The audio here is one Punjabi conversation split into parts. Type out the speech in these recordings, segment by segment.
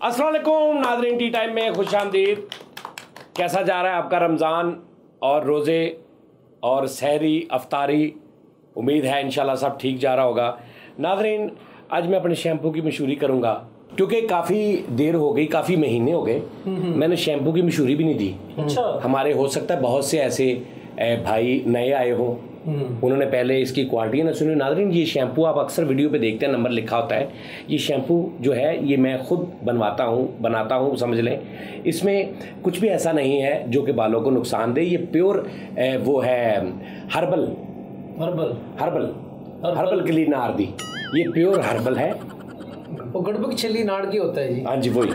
अस्सलाम वालेकुम नाज़रीन, टी टाइम में खुश आमदीद। कैसा जा रहा है आपका रमज़ान और रोज़े और सहरी अफ्तारी? उम्मीद है इंशाल्लाह सब ठीक जा रहा होगा। नाज़रीन, आज मैं अपने शैम्पू की मशहूरी करूँगा क्योंकि काफ़ी देर हो गई, काफ़ी महीने हो गए मैंने शैम्पू की मशहूरी भी नहीं दी। अच्छा। हमारे हो सकता है बहुत से ऐसे भाई नए आए हों, उन्होंने पहले इसकी क्वालिटी ना सुनी। नाज़रीन, ये शैम्पू आप अक्सर वीडियो पे देखते हैं, नंबर लिखा होता है। ये शैम्पू जो है ये मैं खुद बनाता हूँ समझ लें। इसमें कुछ भी ऐसा नहीं है जो कि बालों को नुकसान दे। ये प्योर वो है हर्बल के लिए नार्दी। ये प्योर हर्बल है। वो गड़बड़ छिली नाड़ की होता है जी। हाँ जी, वही।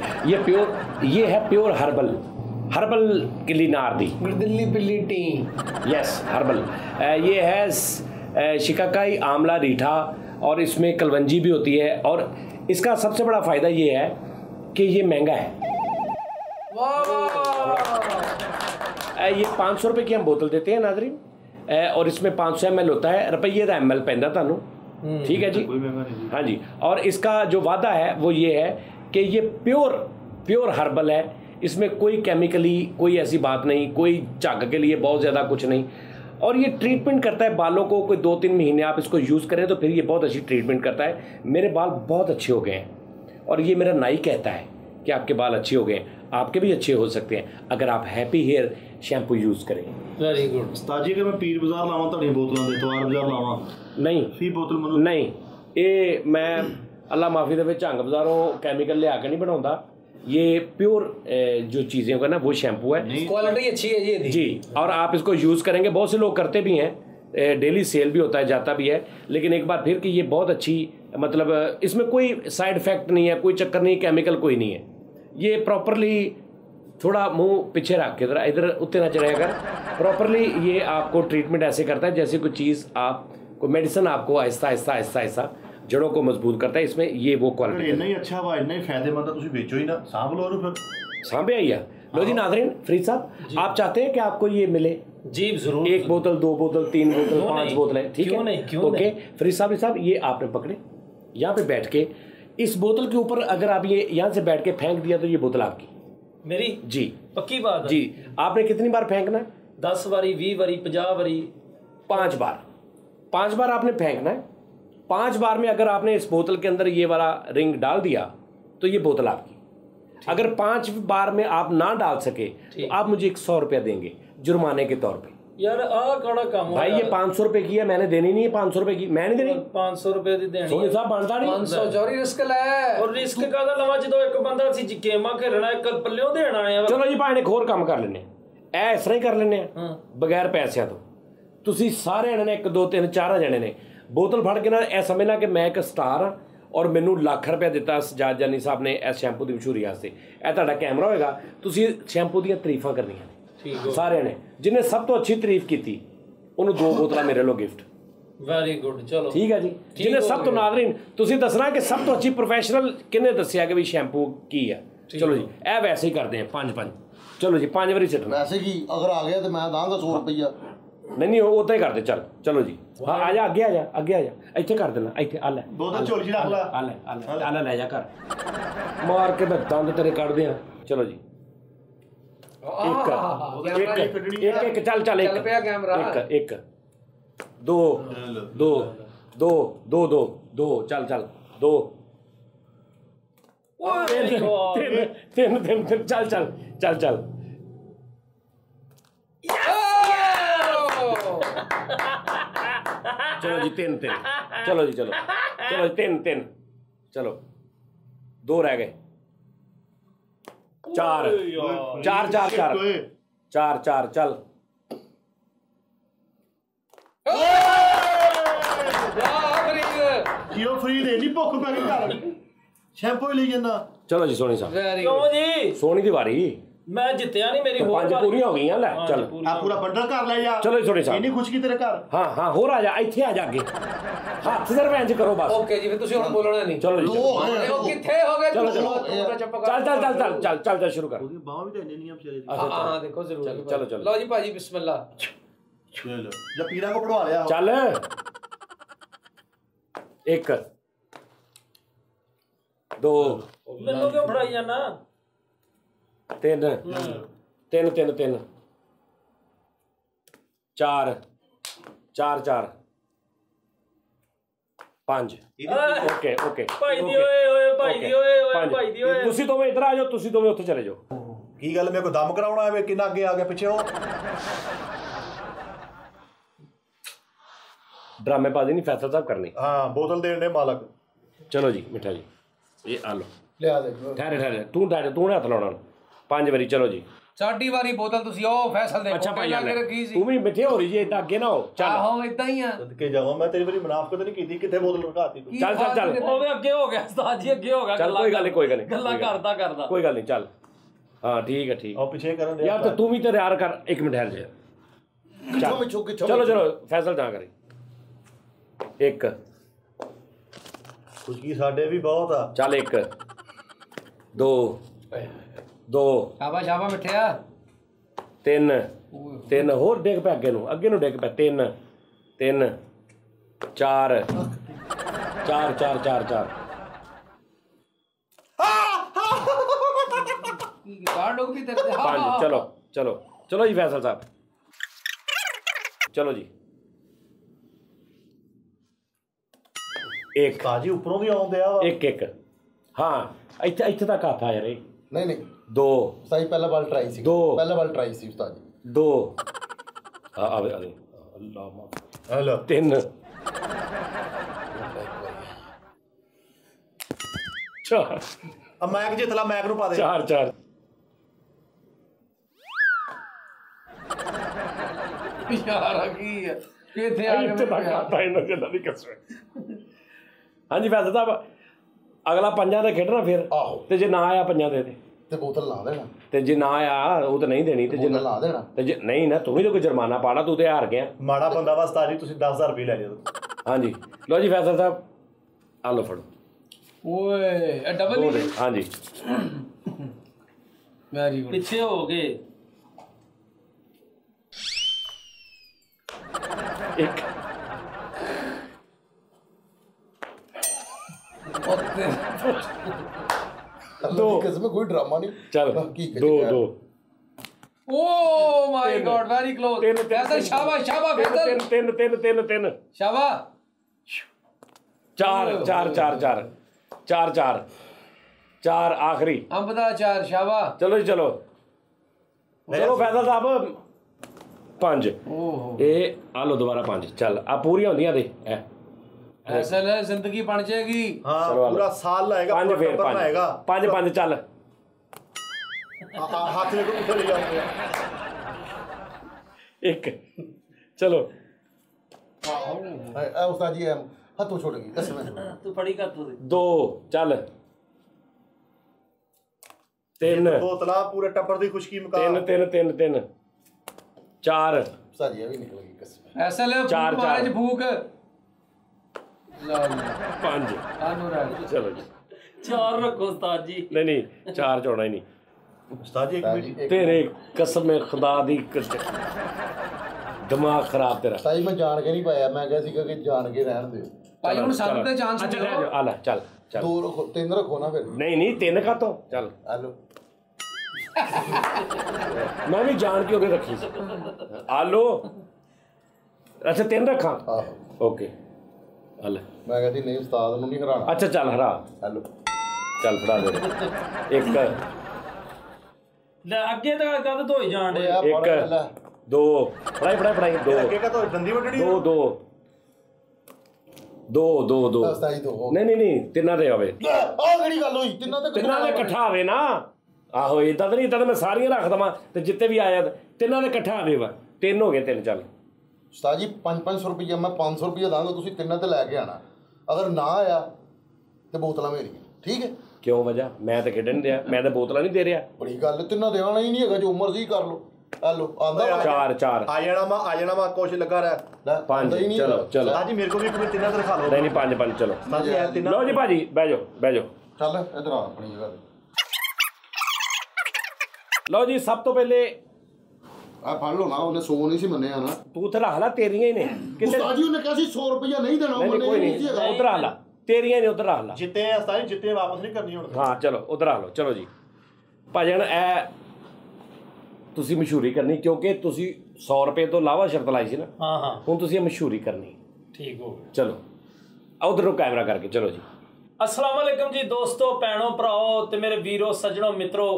ये है प्योर हर्बल के लिए नार्दी। दिल्ली पिल्ली टी। Yes, herbal. ये है शिकाकाई, आंवला, रीठा और इसमें कलवंजी भी होती है। और इसका सबसे बड़ा फ़ायदा ये है कि ये महंगा है। ये 500 रुपये की हम बोतल देते हैं नाज़रीन, और इसमें 500 ml होता है। रुपये का ml पैंदा तानू, ठीक है जी। हाँ जी। और इसका जो वादा है वो ये है कि ये प्योर हर्बल है। इसमें कोई केमिकली कोई ऐसी बात नहीं, कोई झाग के लिए बहुत ज़्यादा कुछ नहीं। और ये ट्रीटमेंट करता है बालों को। कोई 2-3 महीने आप इसको यूज़ करें तो फिर ये बहुत अच्छी ट्रीटमेंट करता है। मेरे बाल बहुत अच्छे हो गए हैं और ये मेरा नाई कहता है कि आपके बाल अच्छे हो गए। आपके भी अच्छे हो सकते हैं अगर आप हैप्पी हेयर शैम्पू यूज़ करें। Very good. उस्ताद जी, अगर मैं पीर बाजार लावां तो बोतलों दे तवार बाजार लावां नहीं, फी बोतल नहीं, ये मैं अल्लाह माफ़ी दे झंग बाजारों केमिकल लिया के नहीं बनाता। ये प्योर जो चीज़ें होगा ना वो शैम्पू है। क्वालिटी अच्छी है ये जी। और आप इसको यूज़ करेंगे, बहुत से लोग करते भी हैं, डेली सेल भी होता है, जाता भी है। लेकिन एक बार फिर कि ये बहुत अच्छी, मतलब इसमें कोई साइड इफ़ेक्ट नहीं है, कोई चक्कर नहीं, केमिकल कोई नहीं है। ये प्रॉपरली थोड़ा मुंह पीछे रख के इधर उत्ते ना चढ़ेगा। प्रॉपरली ये आपको ट्रीटमेंट ऐसे करता है जैसे कोई चीज़ कोई मेडिसिन आपको आहिस्ता आहिस्ता जड़ों को मजबूत करता है। इसमें ये वो क्वालिटी इतना ही अच्छा वा, इतना ही फायदेमंद है, तुम बेचो ही ना, सांभ लो। फिर सांभे आइया। लो जी नाज़रीन, फरीद साहब आप चाहते हैं कि आपको ये मिले? जी जरूर। 1 बोतल, 2 बोतल, 3 बोतल, 5 बोतलें, ठीक है? ओके फरीद साहब ये आपने पकड़े, यहाँ पे बैठ के इस बोतल के ऊपर अगर आप ये यहाँ से बैठ के फेंक दिया तो ये बोतल आपकी। मेरी? जी पक्की बात है। जी। आपने कितनी बार फेंकना है? 10 बारी, 20 बारी, 50 बारी? 5 बार। 5 बार आपने फेंकना है। 5 बार में अगर आपने इस बोतल के अंदर ये वाला रिंग डाल दिया तो ये बोतल आपकी। अगर 5 बार में आप ना डाल सके तो आप मुझे 100 रुपया देंगे जुर्माने के तौर पे। यार कड़ा काम भाई, ये 500 रुपए की है, मैंने देनी नहीं है 500 रुपए की, मैं नहीं देनी। 500 रुपए दी देनी सोनी साहब बनता नहीं। 500 चोरी रिस्क ले। और रिस्क कादा लवा जो एक बंदा सी गेमा खेलना है, कल पल्लियों देना है। चलो जी भाई, एक होर काम कर लेने, ऐ इस तरह ही कर लेने बगैर पैसों तो। ਤੁਸੀਂ ਸਾਰੇ ਜਣੇ ਨੇ 1 2 3 4 ਜਣੇ ਨੇ बोतल फड़ के ना ए समझना कि मैं एक स्टार हाँ और मैनू लाख रुपया दिता सजाद जानी साहब ने इस शैम्पू की मशहूरी वास्ते। यह तुहाडा कैमरा होएगा, तुसीं शैम्पू दी तारीफां करनियां ने सारे ने। जिन्हें सब तो अच्छी तारीफ की उन्होंने 2 बोतल मेरे लो गिफ्ट। Very good. चलो ठीक है जी। जिन्हें सब तो नाज़रीन तुसीं दसना कि सब तो अच्छी प्रोफेशनल किन्ने दस्सिया कि भी शैम्पू की है। चलो जी, ए वैसे ही करते हैं 5-5। चलो जी 5 बारी सिटना। वैसे की अगर आ गया तो मैं दांगा 100 रुपया। नहीं उतना ही करते। चलो जी। हाँ आजा, आगे आजा इतने कर देना, इतने आ लै बोतल झोली च रख ला। आ ले जा कर मार के मैं दंद तेरे कट दियां। चलो जी, एक चल एक 2 चल 2 तीन चल। चलो जी 3 चलो जी 3 चलो 2 रह गए। 4 चल। क्यों फ्री दे नहीं भुख पै गई घर शैम्पू ही ले जाना। चलो जी सोनी साहब। क्यों जी? सोनी दी वारी। मैं जितया नहीं, मेरी 5 पूरी हो गई। ले चल पूरा बंडल घर ले जा। चलो सोनी साहब, इन्नी खुश की तेरे घर। हाँ होर आ जा, इत्थे आ जा अगे, हाथ सिर इंज करो बस। ओके जी, फिर तुसी हुण बोलना नहीं। चलो जी किथे हो गए? चल शुरू कर। ओदी बाह भी तो इन्नी नहीं बेचारे दी। हां देखो जरूर। चलो लो जी भाजी बिस्मिल्लाह। चलो जब पीरा को पढ़वा लिया चल। एक 2 ਮੈਨੂੰ ਕਿਉਂ ਫੜਾਈ ਜਾਣਾ 3 3 3 3 4 4 4 5 ਓਕੇ ਓਕੇ ਭਾਈ ਦੀ ਓਏ ਭਾਈ ਦੀ ਓਏ ਭਾਈ ਦੀ ਓਏ ਤੁਸੀਂ ਦੋਵੇਂ ਇੱਧਰ ਆ ਜਾਓ, ਤੁਸੀਂ ਦੋਵੇਂ ਉੱਥੇ ਚਲੇ ਜਾਓ। ਕੀ ਗੱਲ ਮੇਰੇ ਕੋ ਦਮ ਕਰਾਉਣਾ ਹੈ? ਕਿੰਨਾ ਅੱਗੇ ਆ ਗਿਆ ਪਿੱਛੇ ਉਹ ड्रामेबाजी नहीं फैसला साहब करनी। हाँ बोतल देने दे मालक। चलो जी मिठा जी ये आ लो ਲਿਆ ਦੇ ठहरे ठहरे तू हथ लाना 5 वारी। चलो जी ਸਾਡੀ ਵਾਰੀ ਬੋਤਲ ਤੁਸੀਂ ਉਹ ਫੈਸਲ ਦੇ अच्छा भाई ਕੇ ਰੱਖੀ ਸੀ। तू भी मिठे हो रही जी इतना अगे ना हो। चल ਆਹੋ ਇਦਾਂ ਹੀ ਆ। ਸਦਕੇ ਜਾਵਾਂ ਮੈਂ ਤੇਰੀ ਵਾਰੀ ਮੁਨਾਫਕਤ ਨਹੀਂ ਕੀਤੀ ਕਿੱਥੇ ਬੋਤਲ ਰਖਾਤੀ ਤੂੰ। चल चल चल ਉਹ ਵੀ ਅੱਗੇ ਹੋ ਗਿਆ ਉਸਤਾਦ ਜੀ ਅੱਗੇ ਹੋ ਗਿਆ चल कोई गल नहीं कोई गल नहीं ਗੱਲਾਂ ਕਰਦਾ कोई गल नहीं चल हाँ ठीक है ठीक ਉਹ ਪਿੱਛੇ ਕਰਨ ਦੇ यार तो तू भी तो यार कर 1 मिनट ठहर जा। चलो चलो फैसल ना करी 1 ਖੁਸ਼ਕੀ ਸਾਡੇ ਵੀ ਬਹੁਤ ਆ। चल 1 2 2 ਸ਼ਾਬਾ ਸ਼ਾਬਾ ਮਿੱਠਿਆ 3 3 ਹੋਰ ਡਿੱਗ ਪਿਆ ਅੱਗੇ ਨੂੰ ਡਿੱਗ ਪਿਆ 3 3 4 4 4 4 4 ਗਾੜ ਲੋਕ ਵੀ ਤੇਰੇ 5 चलो चलो चलो जी फैसल साहब चलो जी 1 ਕਾਜੀ ਉੱਪਰੋਂ ਵੀ ਆਉਂਦੇ ਆ 1 1 हाँ ਇੱਥੇ ਤੱਕ ਹੱਥ ਆ ਯਾਰ ਇਹ ਨਹੀਂ ਨਹੀਂ 2 ਸਹੀ ਪਹਿਲਾ ਬਾਲ ਟਰਾਈ ਸੀ। ਦੋ। ਪਹਿਲਾ ਬਾਲ ਟਰਾਈ ਸੀ ਉਸਤਾਦ ਜੀ। 2 ਆਵੇ ਅੱਲਾਹ ਮਾਫ ਹਲੋ 3 4 ਆ ਮੈਕ ਜਿੱਤਲਾ ਮੈਕ ਨੂੰ ਪਾ ਦੇ। 4 4 ਯਾਰ ਕੀ ਹੈ ਕਿੱਥੇ ਆ ਇੱਥੇ ਤੱਕ ਗਿਆ ਆਤਾ ਇਹਨਾਂ ਜਨਾਂ ਦੀ ਕਸਮ। ਹਾਂਜੀ ਫੈਸਲ ਸਾਹਿਬ ਅਗਲਾ ਪੰਜਾਂ ਤੇ ਖੇਡਣਾ ਫਿਰ ਆਹੋ। ਤੇ ਜੇ ਨਾ ਆਇਆ ਪੰਜਾਂ ਦੇ ਤੇ ਬੋਤਲ ਲਾ ਦੇਣਾ। ਤੇ ਜੇ ਨਾ ਆਇਆ ਉਹ ਤਾਂ ਨਹੀਂ ਦੇਣੀ ਤੇ ਜੇ ਬੋਤਲ ਲਾ ਦੇਣਾ। ਤੇ ਜੇ ਨਹੀਂ ਨਾ ਤੂੰ ਵੀ ਤਾਂ ਕੋਈ ਜੁਰਮਾਨਾ ਪਾਣਾ ਤੂੰ ਤੇ ਹਾਰ ਗਿਆ। ਮਾੜਾ ਬੰਦਾ ਵਾ ਉਸਤਾਦ ਜੀ ਤੁਸੀਂ 10000 ਰੁਪਏ ਲੈ ਜਾਓ। ਹਾਂਜੀ ਲਓ ਜੀ ਫੈਸਲ ਸਾਹਿਬ ਆ ਲਓ ਫੜੋ ਓਏ ਇਹ ਡਬਲ ਦੋ ਹੀ ਦੇ ਹਾਂਜੀ ਵੈਰੀ ਗੁੱਡ ਪਿੱਛੇ ਹੋ ਗਏ 1 ਅੱਲਾ ਦੀ ਕਸਮ ਕੋਈ ਡਰਾਮਾ ਨਹੀਂ। ਚੱਲ ਕੀ 2 2 oh my God very close Faisal ਸ਼ਾਬਾ ਸ਼ਾਬਾ ਫੈਸਲ 3 3 3 3 ਸ਼ਾਬਾ 4 4 4 4 4 4 4 ਆਖਰੀ ਅੰਬ ਦਾ ਅਚਾਰ ਸ਼ਾਬਾ ਚਲੋ ਜੀ ਚਲੋ ਚਲੋ ਫੈਸਲ ਸਾਹਿਬ 5 ਓਹੋ ਇਹ ਆ ਲਓ ਦੁਬਾਰਾ 5 ਚੱਲ ਆ ਪੂਰੀਆਂ ਹੁੰਦੀਆਂ ਦੇ ਐ ਫੈਸਲ ਹੈ ਜ਼ਿੰਦਗੀ ਬਣ ਜਾਏਗੀ ਹਾਂ ਚਲੋ ਆ ਲਓ। ਪੂਰਾ ਸਾਲ ਲਾਏਗਾ 5 ਪੂਰਾ ਫੇਰ ਟੱਬਰ 5 ਲਾਏਗਾ 5 5 ਚੱਲ ਹੱਥ ਦੇ ਉੱਤੇ ਲੈ ਜਾਓਗੇ। 1 ਚਲੋ ਆ ਉਸਤਾਦ ਜੀ ਹੱਥੋਂ ਛੁੱਟ ਗਈ ਕਸਮ ਹੈ। ਤੂੰ ਫੜੀ ਕਰ ਤੂੰ 2 ਚੱਲ 3 ਬੋਤਲਾਂ ਪੂਰੇ ਟੱਬਰ ਦੀ ਖੁਸ਼ਕੀ ਮੁਕਾ 3 3 3 3 4 ਉਸਤਾਦ ਜੀ ਇਹ ਵੀ ਨਿਕਲ ਗਈ ਕਸਮ। ਫੈਸਲ ਚਾਰ, ਫੂਕ ਮਾਰੇ ਚਾਰ। ਚ ਫੂਕ ਲਓ 5 ਆਨੂ ਰਾਜ ਚਲੋ ਜੀ ਚਾਰ ਰੱਖੋ ਉਸਤਾਦ ਜੀ ਨਹੀਂ ਨਹੀਂ 4 ਚੋਣਾ ਹੀ ਨਹੀਂ ਉਸਤਾਦ ਜੀ ਇੱਕ ਉਸਤਾਦ ਜੀ ਮਿੰਟ ਇੱਕ- ਤੇਰੇ ਕਸਮ ਖੁਦਾ ਦੀ ਦਿਮਾਗ ਖਰਾਬ ਤੇਰਾ ਉਸਤਾਦ ਜੀ ਮੈਂ ਜਾਣ ਕੇ ਨਹੀਂ ਪਾਇਆ। ਮੈਂ ਕਿਹਾ ਸੀਗਾ ਕਿ ਜਾਣ ਕੇ ਰਹਿਣ ਦਿਓ। ਭਾਈ ਹੁਣ ਸਾਨੂੰ ਤੇ ਚਾਂਸ ਅੱਛਾ ਲੈ ਮਿਲੋ ਜਾ ਆ ਲੈ ਚੱਲ ਚੱਲ 2 ਰੱਖੋ 3 ਰੱਖੋ ਨਾ ਫਿਰ। ਨਹੀਂ ਨਹੀਂ 3 ਕਾਤੋਂ ਚੱਲ ਹਲੋ ਮੈਂ ਵੀ ਜਾਣ ਕੇ ਉਹਦੇ ਰੱਖੀ ਸੀ ਆਲੋ ਅੱਛਾ 3 ਰੱਖਾਂ ਆਹੋ ਓਕੇ ਆ ਲੈ ਮੈਂ ਕਹਿੰਦੀ ਨਹੀਂ ਉਸਤਾਦ ਨੂੰ ਨਹੀਂ ਹਰਾਣਾ। ਅੱਛਾ ਚੱਲ ਹਰਾ ਹਲੋ ਚੱਲ ਫੜਾ ਦੇ 1 ਲੈ ਅੱਗੇ ਤਾਂ ਕਦ ਧੋਈ ਜਾਣ ਡੇ ਆ ਇੱਕ। 2 ਫੜਾਈ 2 ਅੱਗੇ ਕਾ ਤਾਂ ਦੰਦੀ ਵੱਢਣੀ 2 2 2 2 2 ਉਸਤਾਦ ਜੀ ਤੋਂ ਨਹੀਂ ਨਹੀਂ ਨਹੀਂ ਤਿੰਨਾਂ ਦੇ ਆਵੇ ਆਹ ਕਿਹੜੀ ਗੱਲ ਹੋਈ? ਤਿੰਨਾਂ ਤੇ ਤਿੰਨਾਂ ਦੇ ਇਕੱਠਾ ਆਵੇ ਨਾ ਆਹੋ ਇਦਾਂ ਤਾਂ ਨਹੀਂ ਇਦਾਂ ਤਾਂ ਮੈਂ ਸਾਰੀਆਂ ਰੱਖ ਦਵਾਂ ਤੇ ਜਿੱਤੇ ਵੀ ਆਇਆ ਤਿੰਨਾਂ ਦੇ ਇਕੱਠਾ ਆਵੇ ਵਾ 3 ਹੋ ਗਏ 3 ਚੱਲ ਉਸਤਾਦ ਜੀ 500 ਰੁਪਈਆ ਮੈਂ 500 ਰੁਪਈਆ ਦਾਂਗਾ ਤੁਸੀਂ ਤਿੰਨਾਂ ਤੇ ਲੈ ਕੇ ਆਣਾ। ਅਗਰ ਨਾ ਆਇਆ ਤੇ ਬੋਤਲਾਂ ਮੇਰੀਆਂ ਠੀਕ ਹੈ। ਕਿਉਂ ਵਜ੍ਹਾ ਮੈਂ ਤਾਂ ਖੇਡਣ ਦਿਆ ਮੈਂ ਤਾਂ ਬੋਤਲਾਂ ਨਹੀਂ ਦੇ ਰਿਹਾ ਬੜੀ ਗੱਲ ਤਿੰਨਾਂ ਦੇ ਆਣਾ ਹੀ ਨਹੀਂ ਹੈਗਾ। ਜੋ ਮਰਜ਼ੀ ਕਰ ਲਓ। ਹਲੋ ਆਂਦਾ ਵਾ। 4 ਆ ਜਾਣਾ ਵਾ ਕੁਛ ਲੱਗਾ ਰਹਿ। ਲੈ, 5 ਆਉਂਦਾ ਹੀ ਨਹੀਂ ਚਲੋ ਹੈਗਾ। ਚਲੋ ਉਸਤਾਦ ਜੀ ਮੇਰੇ ਕੋਲ ਵੀ ਇੱਕ ਵਾਰ ਤਿੰਨਾਂ ਤੇ ਦਿਖਾ ਲਓ। ਨਹੀਂ ਨਹੀਂ 5 ਚਲੋ ਉਸਤਾਦ ਜੀ ਇਹ ਤਿੰਨਾਂ ਲਓ ਜੀ ਭਾਜੀ ਬਹਿ ਜਾਓ ਚੱਲ ਇਧਰ ਆ ਆਪਣੀ ਜਗ੍ਹਾ ਤੇ। ਲਓ ਜੀ ਸਭ ਤੋਂ ਪਹਿਲੇ ਆ ਫੜ ਲਓ ਨਾ ਉਹਨੇ 100 ਨਹੀਂ ਸੀ ਮੰਨਿਆ ਨਾ। ਤੂੰ ਉੱਥੇ ਰੱਖ ਲੈ ਤੇਰੀਆਂ ਹੀ ਨੇ ਕਿਸੇ ਉਸਤਾਦ ਜੀ ਉਹਨੇ ਕਿਹਾ ਸੀ 100 ਰੁਪਈਆ ਨਹੀਂ ਦੇਣਾ। ਉਹ ਨਹੀਂ ਮੰਨੇ ਕੋਈ ਨਹੀਂ ਸੀ ਨਹੀਂ ਹੈਗਾ। ਉਧਰ ਆ ਲਾ ਤੇਰੀਆਂ ਨੇ, ਉਧਰ ਰੱਖ ਲਾ। ਜਿੱਤੇ ਆ ਉਸਤਾਦ ਜੀ, ਜਿੱਤੇ ਵਾਪਸ ਨਹੀਂ ਕਰਨੀ ਹੁਣ। ਹਾਂ ਚਲੋ ਉਧਰ ਰੱਖ ਲਓ। ਚਲੋ ਜੀ ਭਾਜਣ, ਇਹ ਤੁਸੀਂ ਮਸ਼ਹੂਰੀ ਕਰਨੀ ਕਿਉਂਕਿ ਤੁਸੀਂ 100 ਰੁਪਏ ਤੋਂ ਇਲਾਵਾ ਸ਼ਰਤ ਲਾਈ ਸੀ ਨਾ। ਹਾਂ ਹੁਣ ਤੁਸੀਂ ਇਹ ਮਸ਼ਹੂਰੀ ਕਰਨੀ। ਠੀਕ ਹੋ ਗਿਆ। ਚਲੋ ਉਧਰੋਂ ਕੈਮਰਾ ਕਰਕੇ। ਚਲੋ ਜੀ। अस्सलाम वालेकुम जी दोस्तों, भैनों भराओ ते मेरे वीरों सज्जनों मित्रों,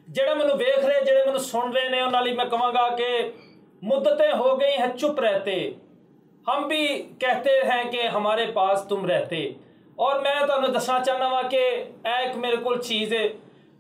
जेड़े मैनू वेख रहे, जेड़े मैनू सुन रहे ने, उन्हां लई मैं कहांगा कि मुद्दतें हो गई हैं चुप रहते, हम भी कहते हैं कि हमारे पास तुम रहते। और मैं तुहानू दसना चाहना वा कि एक मेरे कोल चीज़ है,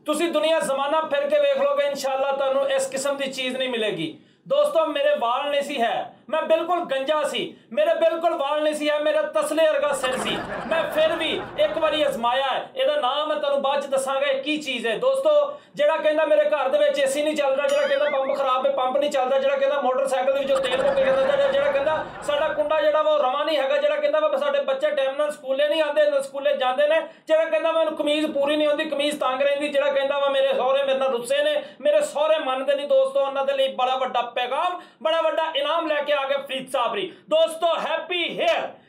तुसी दुनिया जमाना फिर के वेख लोगे, इंशाअल्लाह तुहानू इस किस्म की चीज़ नहीं मिलेगी। दोस्तों मेरे वाल नहीं सी है, मैं बिल्कुल गंजा सी, मेरे बिल्कुल वाल नहीं सी है, मेरा तसले वर्गा सिर सी, मैं फिर भी एक बारी आजमाया है। ਇਹਦਾ ਨਾਮ ਮੈਂ ਤੁਹਾਨੂੰ ਬਾਅਦ ਚ ਦੱਸਾਂਗਾ ਕੀ ਚੀਜ਼ ਹੈ। ਦੋਸਤੋ ਜਿਹੜਾ ਕਹਿੰਦਾ ਮੇਰੇ ਘਰ ਦੇ ਵਿੱਚ ਏਸੀ ਨਹੀਂ ਚੱਲਦਾ, ਜਿਹੜਾ ਕਹਿੰਦਾ ਪੰਪ ਖਰਾਬ ਹੈ, ਪੰਪ ਨਹੀਂ ਚੱਲਦਾ, ਜਿਹੜਾ ਕਹਿੰਦਾ ਮੋਟਰਸਾਈਕਲ ਦੇ ਵਿੱਚੋਂ ਤੇਲ ਮੁੱਕ ਜਾਂਦਾ, ਜਿਹੜਾ ਕਹਿੰਦਾ ਸਾਡਾ ਕੁੰਡਾ ਜਿਹੜਾ ਵਾ ਉਹ ਰਵਾਂ ਨਹੀਂ ਹੈਗਾ, ਜਿਹੜਾ ਕਹਿੰਦਾ ਵਾ ਸਾਡੇ ਬੱਚੇ ਟਾਈਮ ਨਾਲ ਸਕੂਲੇ ਨਹੀਂ ਆਉਂਦੇ, ਸਕੂਲੇ ਜਾਂਦੇ ਨੇ, ਜਿਹੜਾ ਕਹਿੰਦਾ ਮੈਨੂੰ ਕਮੀਜ਼ ਪੂਰੀ ਨਹੀਂ ਹੁੰਦੀ, ਕਮੀਜ਼ ਤੰਗ ਰਹਿੰਦੀ, ਜਿਹੜਾ ਕਹਿੰਦਾ ਵਾ ਮੇਰੇ ਸਹੁਰੇ ਮੇਰੇ ਨਾਲ ਰੁੱਸੇ ਨੇ, ਮੇਰੇ ਸਹੁਰੇ ਮੰਨਦੇ ਨਹੀਂ। ਦੋਸਤੋ ਉਹਨਾਂ ਦੇ ਲਈ ਬੜਾ ਵੱਡਾ ਪੈगाम, बड़ा वड्डा इनाम लैके आ गए फरीद साबरी। दोस्तों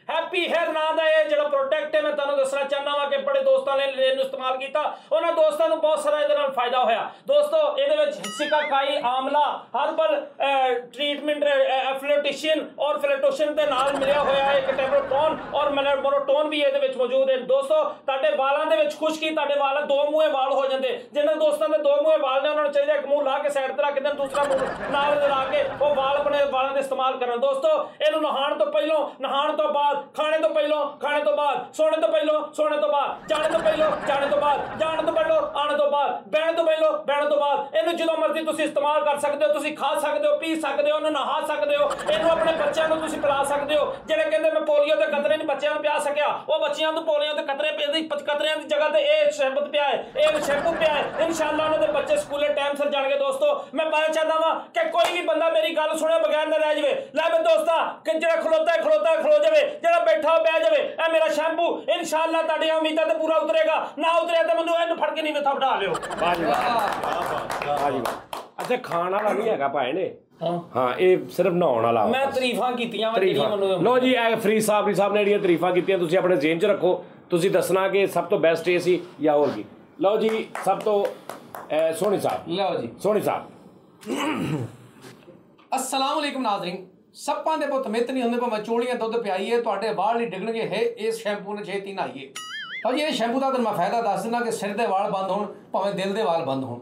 हैप्पी हेयर नां दा ये जिहड़ा प्रोडक्ट है मैं तुहानू दसना चाहना वा कि बड़े दोस्तां ने इहनू इस्तेमाल कीता, उन्हां दोस्तां नू बहुत सारा इहदे नाल फायदा होया। दोस्तों इहदे विच सिकाकाई आमला हर्बल ट्रीटमेंट एफ्लेटिशियन और फ्लेटोशन दे नाल मिलिया होया है एक टेब्रोटोन और मोनोटोन भी इहदे विच मौजूद है। दोस्तों तुहाडे वालां दे विच खुशकी, तुहाडे वाल दो मूहे वाल हो जांदे, जिन्हां दोस्तां दे दो मूहे वाल ने उन्हां नू चाहीदा एक मूंह ला के साइड ते रख के दूसरा मूंह नाल ला के वो वाल अपने वालों का इस्तेमाल करना। दोस्तों इहनू नहाण तो पहलों, नहाण तो बाद, खाने तो पहलों, खाने तो बाद, सोने तो पहलों, सोने तो बाद, जाने तो पहलों, जाने तो बाद, जाने तो पहलों, आने तो बाद, बहने तो पहलों, बहने तो बाद। इहनू जो मर्जी तुसीं इस्तेमाल कर सकते हो, तुसीं खा सकते हो, पी सकते हो, नहा सकते हो, इहनू अपने बच्चों को तुसीं पिला सकते हो। जिहड़े कहंदे मैं पोलियो के कतरे नहीं बच्चों को पिया सकिया, वो बच्चों को पोलियो के कतरे कतरियां की जगह ते ये शरबत पिया है, ये शैम्पू पिया है, इंशाअल्लाह उन्हां दे बच्चे स्कूले टाइम सिर जाणगे। दोस्तों मैं पाना चाहता वां कि कोई भी बंदा मेरी गल सुने बगैर ना रह जाए। लै मैं दोस्ता कि जिहड़ा खलोता है खलो जाए, जिहड़ा बैठा हो बह जाए। ए मेरा शैम्पू इंशाअल्लाह तुहाडी उम्मीदां ते पूरा उतरेगा, ना उतरिया तो मैनूं इहनूं फड़ के नहीं मेथा बिठा लिओ। अच्छा खाण वाला नहीं हैगा भाई ने, हाँ ये सिर्फ नहाउण वाला। मैं तारीफां कीतियां वा। लो जी ए फरीद साहब ने ਜਿਹੜੀਆਂ ਤਾਰੀਫਾਂ ਕੀਤੀਆਂ ਤੁਸੀਂ ਆਪਣੇ ਜ਼ੇਨ 'ਚ ਰੱਖੋ, ਤੁਸੀਂ ਦੱਸਣਾ ਕਿ ਸਭ ਤੋਂ ਬੈਸਟ ਇਹ ਸੀ ਜਾਂ ਹੋਰ ਕੀ। ਲਓ ਜੀ ਸਭ ਤੋਂ ਸੋਹਣੀ ਸਾਹਿਬ, ਲਓ ਜੀ ਸੋਹਣੀ ਸਾਹਿਬ। अस्सलाम वालेकुम नाज़रीन, सप्पां दे पुत्त मित्त नहीं हुंदे, भावें चोलियां दुद्ध पियाइए तुहाडे वाल नहीं डिगणगे है इस शैंपू ने छेती नहाइए। तो जी इस शैंपू का मैं फायदा दस दिना कि सिर दे वाल बंद होण, भावें दिल दे वाल बंद होण।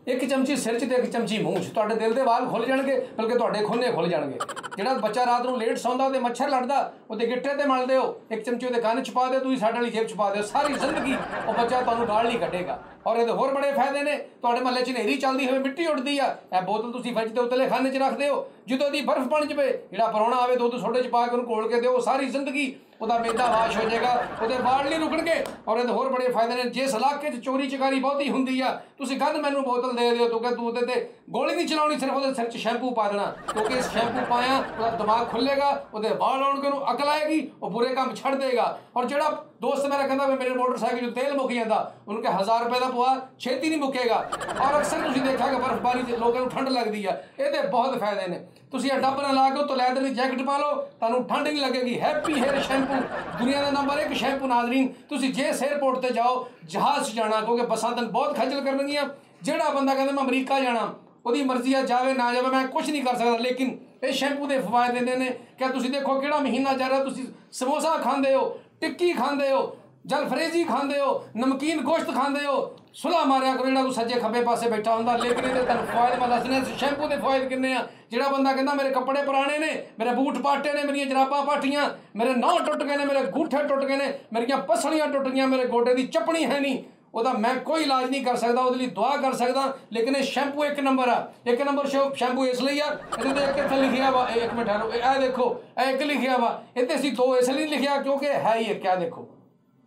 एक चमची सिर च ते एक चमची मूँह च, तुहाडे दिल दे वाल खुल जाणगे, बल्कि तुहाडे खुन्ने खुल जाणगे। ਜਿਹੜਾ ਬੱਚਾ ਰਾਤ ਨੂੰ ਲੇਟ ਸੌਂਦਾ ਤੇ ਮੱਛਰ ਲੜਦਾ ਉਹਦੇ ਗਿੱਟੇ ਤੇ ਮਲ ਦਿਓ, ਇੱਕ ਚਮਚੀ ਉਹਦੇ ਕੰਨ ਚ ਪਾ ਦਿਓ, ਤੁਸੀਂ ਸਾਡੇ ਵਾਲੀ ਜੇਬ ਚ ਪਾ ਦਿਓ, ਸਾਰੀ ਜ਼ਿੰਦਗੀ ਉਹ ਬੱਚਾ ਤੁਹਾਨੂੰ ਗਾਲ ਨਹੀਂ ਕੱਢੇਗਾ। ਔਰ ਇਹਦੇ ਹੋਰ ਬੜੇ ਫਾਇਦੇ ਨੇ। ਤੁਹਾਡੇ ਮਹੱਲੇ 'ਚ ਹਨੇਰੀ ਚੱਲਦੀ ਹੋਵੇ, ਮਿੱਟੀ ਉੱਡਦੀ ਆ, ਇਹ ਬੋਤਲ ਤੁਸੀਂ ਫਰਿੱਜ ਦੇ ਉੱਤਲੇ ਖਾਨੇ 'ਚ ਰੱਖ ਦਿਓ, ਜਦੋਂ ਦੀ ਬਰਫ਼ ਬਣ ਜਵੇ, ਜਿਹੜਾ ਪਰੌਣਾ ਆਵੇ ਦੁੱਧ ਸੋਡੇ 'ਚ ਪਾ ਕੇ ਉਹਨੂੰ ਘੋਲ ਕੇ ਦਿਓ, ਸਾਰੀ ਜ਼ਿੰਦਗੀ ਉਹਦਾ ਮੇਦਾ ਵਾਸ਼ ਹੋ ਜਾਏਗਾ, ਉਹਦੇ ਵਾਲ ਨਹੀਂ ਰੁਕਣਗੇ। ਔਰ ਇਹਦੇ ਹੋਰ ਬੜੇ ਫਾਇਦੇ ਨੇ। ਜਿਸ ਇਲਾਕੇ 'ਚ ਚੋਰੀ ਚਕਾਰੀ ਬਹੁਤੀ ਹੁੰਦੀ ਆ, ਤੁਸੀਂ ਕੱਢ ਮੈਨੂੰ ਬੋਤਲ ਦੇ ਦਿਓ, ਕਿਉਂਕਿ ਤੂੰ ਉਹਦੇ ਤੇ ਗੋਲੀ ਨਹੀਂ ਚਲਾਉਣੀ, ਸਿਰਫ ਉਹਦੇ ਸਿਰ 'ਚ ਸ਼ੈਂਪੂ ਪਾ ਦੇਣਾ, ਕਿਉਂਕਿ ਇਸ ਸ਼ੈਂਪੂ ਪਾਇਆ ਉਹਦਾ ਦਿਮਾਗ ਖੁੱਲੇਗਾ, ਉਹਦੇ ਵਾਲ ਆਉਣਗੇ, ਉਹਨੂੰ ਅਕਲ ਆਏਗੀ, ਉਹ ਬੁਰੇ ਕੰਮ ਛੱਡ ਦੇਗਾ। ਔਰ ਜਿਹੜਾ ਦੋਸਤ ਮੇਰਾ ਕਹਿੰਦਾ ਵੀ ਮੇਰੇ ਮੋਟਰਸਾਈਕਲ 'ਚ ਤੇਲ ਮੁੱਕ ਜਾਂਦਾ, ਉਹਨੂੰ ਕਿ 1000 ਰੁਪਏ ਦਾ ਪਵਾ ਛੇਤੀ ਨਹੀਂ ਮੁੱਕੇਗਾ। ਔਰ ਅਕਸਰ ਤੁਸੀਂ ਦੇਖਿਆ ਕਿ ਬਰਫ਼ਬਾਰੀ 'ਚ ਲੋਕਾਂ ਨੂੰ ਠੰਡ ਲੱਗਦੀ ਆ, ਇਹਦੇ ਬਹੁਤ ਫਾਇਦੇ ਨੇ। ਤੁਸੀਂ ਇਹ ਡੱਬ ਨਾਲ ਲਾ ਕੇ ਉੱਤੋਂ ਲੈਦਰ ਦੀ ਜੈਕਟ ਪਾ ਲਓ, ਤੁਹਾਨੂੰ ਠੰਡ ਨਹੀਂ ਲੱਗੇਗੀ। ਹੈਪੀ ਹੇਅਰ ਸ਼ੈਂਪੂ ਦੁਨੀਆ ਦਾ ਨੰਬਰ 1 ਸ਼ੈਂਪੂ। ਨਾਜ਼ਰੀਨ ਤੁਸੀਂ ਜਿਸ 에ਅਰਪੋਰਟ ਤੇ ਜਾਓ, ਜਹਾਜ਼ 'ਚ ਜਾਣਾ, ਕਿਉਂਕਿ ਬੱਸਾਂ ਤਾਂ ਬਹੁਤ ਖੱਜਲ ਕਰਨਗੀਆਂ। ਜਿਹੜਾ ਬੰਦਾ ਕਹਿੰਦਾ ਮੈਂ ਅਮਰੀਕਾ ਜਾਣਾ, ਉਹਦੀ ਮਰਜ਼ੀ ਆ, ਜਾਵੇ ਨਾ ਜਾਵੇ, ਮੈਂ ਕੁਝ ਨਹੀਂ ਕਰ ਸਕਦਾ। ਲੇਕਿਨ ਇਹ ਸ਼ੈਂਪੂ ਦੇ ਫਵਾਇਦੇ ਦਿੰਦੇ ਨੇ ਕਿ ਤੁਸੀਂ ਦੇਖੋ ਕਿਹੜਾ ਮਹੀਨਾ ਚੱਲ ਰਿਹਾ, ਤੁਸੀਂ ਸਮੋਸਾ ਖਾਂਦੇ ਹੋ, ਟਿੱਕੀ ਖਾਂਦੇ ਹੋ, ਜਲਫਰੇਜ਼ੀ ਖਾਂਦੇ ਹੋ, ਨਮਕੀਨ ਗੋਸ਼ਤ ਖਾਂਦੇ ਹੋ, ਸੁਲਾ ਮਾਰਿਆ ਕਰੋ ਜਿਹੜਾ ਕੋਈ ਸੱਜੇ ਖੱਬੇ ਪਾਸੇ ਬੈਠਾ ਹੁੰਦਾ। ਲੇਕਿਨ ਇਹਦੇ ਤੁਹਾਨੂੰ ਫਵਾਇਦੇ ਮੈਂ ਦੱਸਣੇ ਸ਼ੈਂਪੂ ਦੇ ਫਵਾਇਦੇ ਕਿੰਨੇ ਆ। ਜਿਹੜਾ ਬੰਦਾ ਕਹਿੰਦਾ ਮੇਰੇ ਕੱਪੜੇ ਪੁਰਾਣੇ ਨੇ, ਮੇਰੇ ਬੂਟ ਪਾਟੇ ਨੇ, ਮੇਰੀਆਂ ਜਰਾਬਾਂ ਪਾਟੀਆਂ, ਮੇਰੇ ਨਹੁੰ ਟੁੱਟ ਗਏ ਨੇ, ਮੇਰੇ ਗੂਠੇ ਟੁੱਟ ਗਏ ਨੇ, ਮੇਰੀਆਂ ਪਸਲੀਆਂ ਟੁੱਟ ਗਈਆਂ, ਮੇਰੇ ਗੋਡੇ ਦੀ ਚੱਪਣੀ ਹੈ ਨਹੀਂ, ਉਹਦਾ ਮੈਂ ਕੋਈ ਇਲਾਜ ਨਹੀਂ ਕਰ ਸਕਦਾ, ਉਹਦੇ ਲਈ ਦੁਆ ਕਰ ਸਕਦਾ। ਲੇਕਿਨ ਇਹ ਸ਼ੈਂਪੂ ਇੱਕ ਨੰਬਰ ਆ। ਇੱਕ ਨੰਬਰ ਸ਼ੈਂਪੂ ਇਸ ਲਈ ਆ, ਇਹਦੇ ਤੇ ਇੱਕ ਇੱਥੇ ਲਿਖਿਆ ਵਾ, ਇੱਕ ਮਿੰਟ ਠਹਿਰੋ, ਇਹ ਦੇਖੋ ਇਹ ਇੱਕ ਲਿਖਿਆ ਵਾ, ਇਹਦੇ ਅਸੀਂ ਦੋ ਇਸ ਲਈ ਲਿਖਿਆ ਕਿਉਂਕਿ ਹੈ ਹੀ ਇੱਕ, ਆ ਦੇਖੋ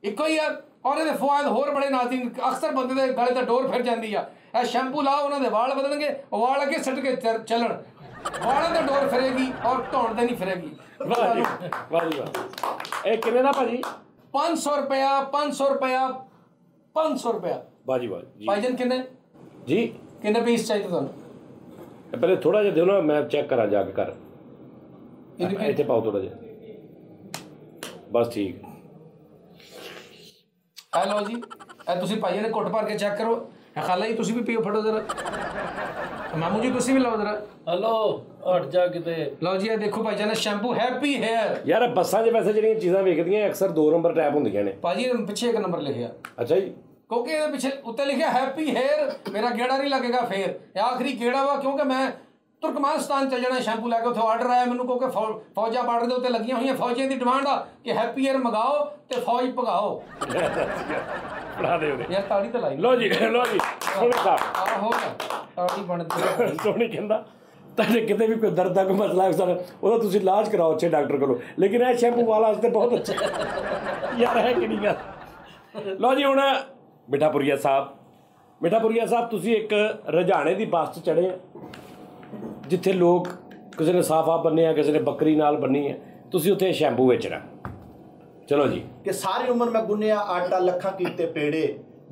ਇੱਕੋ ਹੀ ਆ। ਔਰ ਇਹਦੇ ਫਵਾਇਦ ਹੋਰ ਬੜੇ ਨਾਜ਼ਰੀਨ। ਅਕਸਰ ਬੰਦੇ ਦੇ ਗਲੇ ਤੇ ਡੋਰ ਫਿਰ ਜਾਂਦੀ ਆ, ਇਹ ਸ਼ੈਂਪੂ ਲਾਓ ਉਹਨਾਂ ਦੇ ਵਾਲ ਬਦਲਣਗੇ, ਵਾਲ ਅੱਗੇ ਸਿੱਟ ਕੇ ਚੱਲਣ, ਵਾਲਾਂ ਤੇ ਡੋਰ ਫਿਰੇਗੀ ਔਰ ਧੌਣ ਤੇ ਨਹੀਂ ਫਿਰੇਗੀ। ਵਾਹ ਜੀ ਵਾਹ ਜੀ ਵਾਹ। ਇਹ ਕਿੰਨੇ ਦਾ ਭਾਜੀ? 500 ਰੁਪਇਆ 500 ਰੁਪਇਆ 500 ਰੁਪਇਆ। ਵਾਹ ਜੀ ਵਾਹ ਜੀ। ਭਾਈਜਨ ਕਿੰਨੇ ਜੀ ਕਿੰਨੇ ਪੀਸ ਚਾਹੀਦੇ ਤੁਹਾਨੂੰ? ਪਹਿਲੇ ਥੋੜਾ ਜਿਹਾ ਦਿਓ ਨਾ, ਮੈਂ ਚੈੱਕ ਕਰਾਂ ਜਾ ਕੇ ਕਰ। ਇੱਥੇ ਪਾਓ ਥੋੜਾ ਜਿਹਾ, ਬਸ ਠੀਕ। ਆ ਲਓ ਜੀ, ਇਹ ਤੁਸੀਂ ਭਾਈਆਂ ਨੇ ਘੁੱਟ ਭਰ ਕੇ ਚੈੱਕ ਕਰੋ। ਖਾਲਾ ਜੀ ਤੁਸੀਂ ਵੀ ਪੀਓ, ਫੜੋ ਜਰਾ। ਮਾਮੂ ਜੀ ਤੁਸੀਂ ਵੀ ਲਓ ਜਰਾ। ਹਲੋ ਹਟ ਜਾ ਕਿਤੇ। ਲਓ ਜੀ, ਇਹ ਦੇਖੋ ਭਾਈਜਾਨ ਸ਼ੈਂਪੂ ਹੈਪੀ हेयर। ਯਾਰ ਬੱਸਾਂ 'ਚ ਵੈਸੇ ਜਿਹੜੀਆਂ ਚੀਜ਼ਾਂ ਵੇਖਦੀਆਂ ਅਕਸਰ 2 ਨੰਬਰ ਟੈਪ ਹੁੰਦੀਆਂ ਨੇ। ਭਾਜੀ ਇਹਦੇ ਪਿੱਛੇ 1 ਨੰਬਰ ਲਿਖਿਆ। ਅੱਛਾ ਜੀ, ਕਿਉਂਕਿ ਇਹਦੇ ਪਿੱਛੇ ਉੱਤੇ ਲਿਖਿਆ ਹੈਪੀ हेयर। ਮੇਰਾ ਗੇੜਾ ਨਹੀਂ ਲੱਗੇਗਾ ਫੇਰ, ਇਹ ਆਖਰੀ ਗੇੜਾ ਵਾ, ਕਿਉਂਕਿ ਮੈਂ ਤੁਰਕਮਾਨਸਤਾਨ ਚੱਲ ਜਾਣਾ ਸ਼ੈਂਪੂ ਲੈ ਕੇ। ਉੱਥੇ ਆਰਡਰ ਆਇਆ ਮੈਨੂੰ, ਕਿਉਂਕਿ ਫੌਜਾਂ ਬਾਰਡਰ ਦੇ ਉੱਤੇ ਲੱਗੀਆਂ ਹੋਈਆਂ। ਫੌਜੀਆਂ ਦੀ ਡਿਮਾਂਡ ਆ ਕਿ ਹੈਪੀ हेयर ਮੰਗਾਓ ਤੇ ਫੌਜ ਭਗਾਓ। ਪੜਾ ਦੇ ਉਹਦੇ ਯਾਰ ਤਾੜੀ ਤਾਂ ਲਾਈ। ਲੋ ਜੀ ਸੋਹਣੀ ਸਾਹਿਬ, ਆਹੋ ਤਾੜੀ ਬਣਦੀ। ਸੋਹਣੀ ਕਹਿੰਦਾ ਤੁਹਾਡੇ ਕਿਤੇ ਵੀ ਕੋਈ ਦਰਦ ਦਾ ਕੋਈ ਮਸਲਾ ਸਰ ਉਹਦਾ ਤੁਸੀਂ ਇਲਾਜ ਕਰਾਓ ਅੱਛੇ ਡਾਕਟਰ ਕੋਲੋਂ, ਲੇਕਿਨ ਇਹ ਸ਼ੈਂਪੂ ਵਾਲਾ ਵਾਸਤੇ ਬਹੁਤ ਅੱਛਾ ਯਾਰ ਹੈ ਕਿਹੜੀ ਗੱਲ। ਲੋ ਜੀ ਹੁਣ ਮਿੱਠਾਪੁਰੀਆ ਸਾਹਿਬ ਤੁਸੀਂ ਇੱਕ ਰੁਝਾਣੇ ਦੀ ਬੱਸ 'ਚ ਚੜ੍ਹੇ ਜਿੱਥੇ ਲੋਕ ਕਿਸੇ ਨੇ ਸਾਫਾ ਬੰਨੇ ਆ, ਕਿਸੇ ਨੇ ਬੱਕਰੀ ਨਾਲ ਬੰਨੀ ਹੈ, ਤੁਸੀਂ ਉੱਥੇ ਸ਼ੈਂਪੂ ਵੇਚਣਾ। ਚਲੋ ਜੀ। कि सारी उम्र मैं गुनिया आटा लखा कीते पेड़े,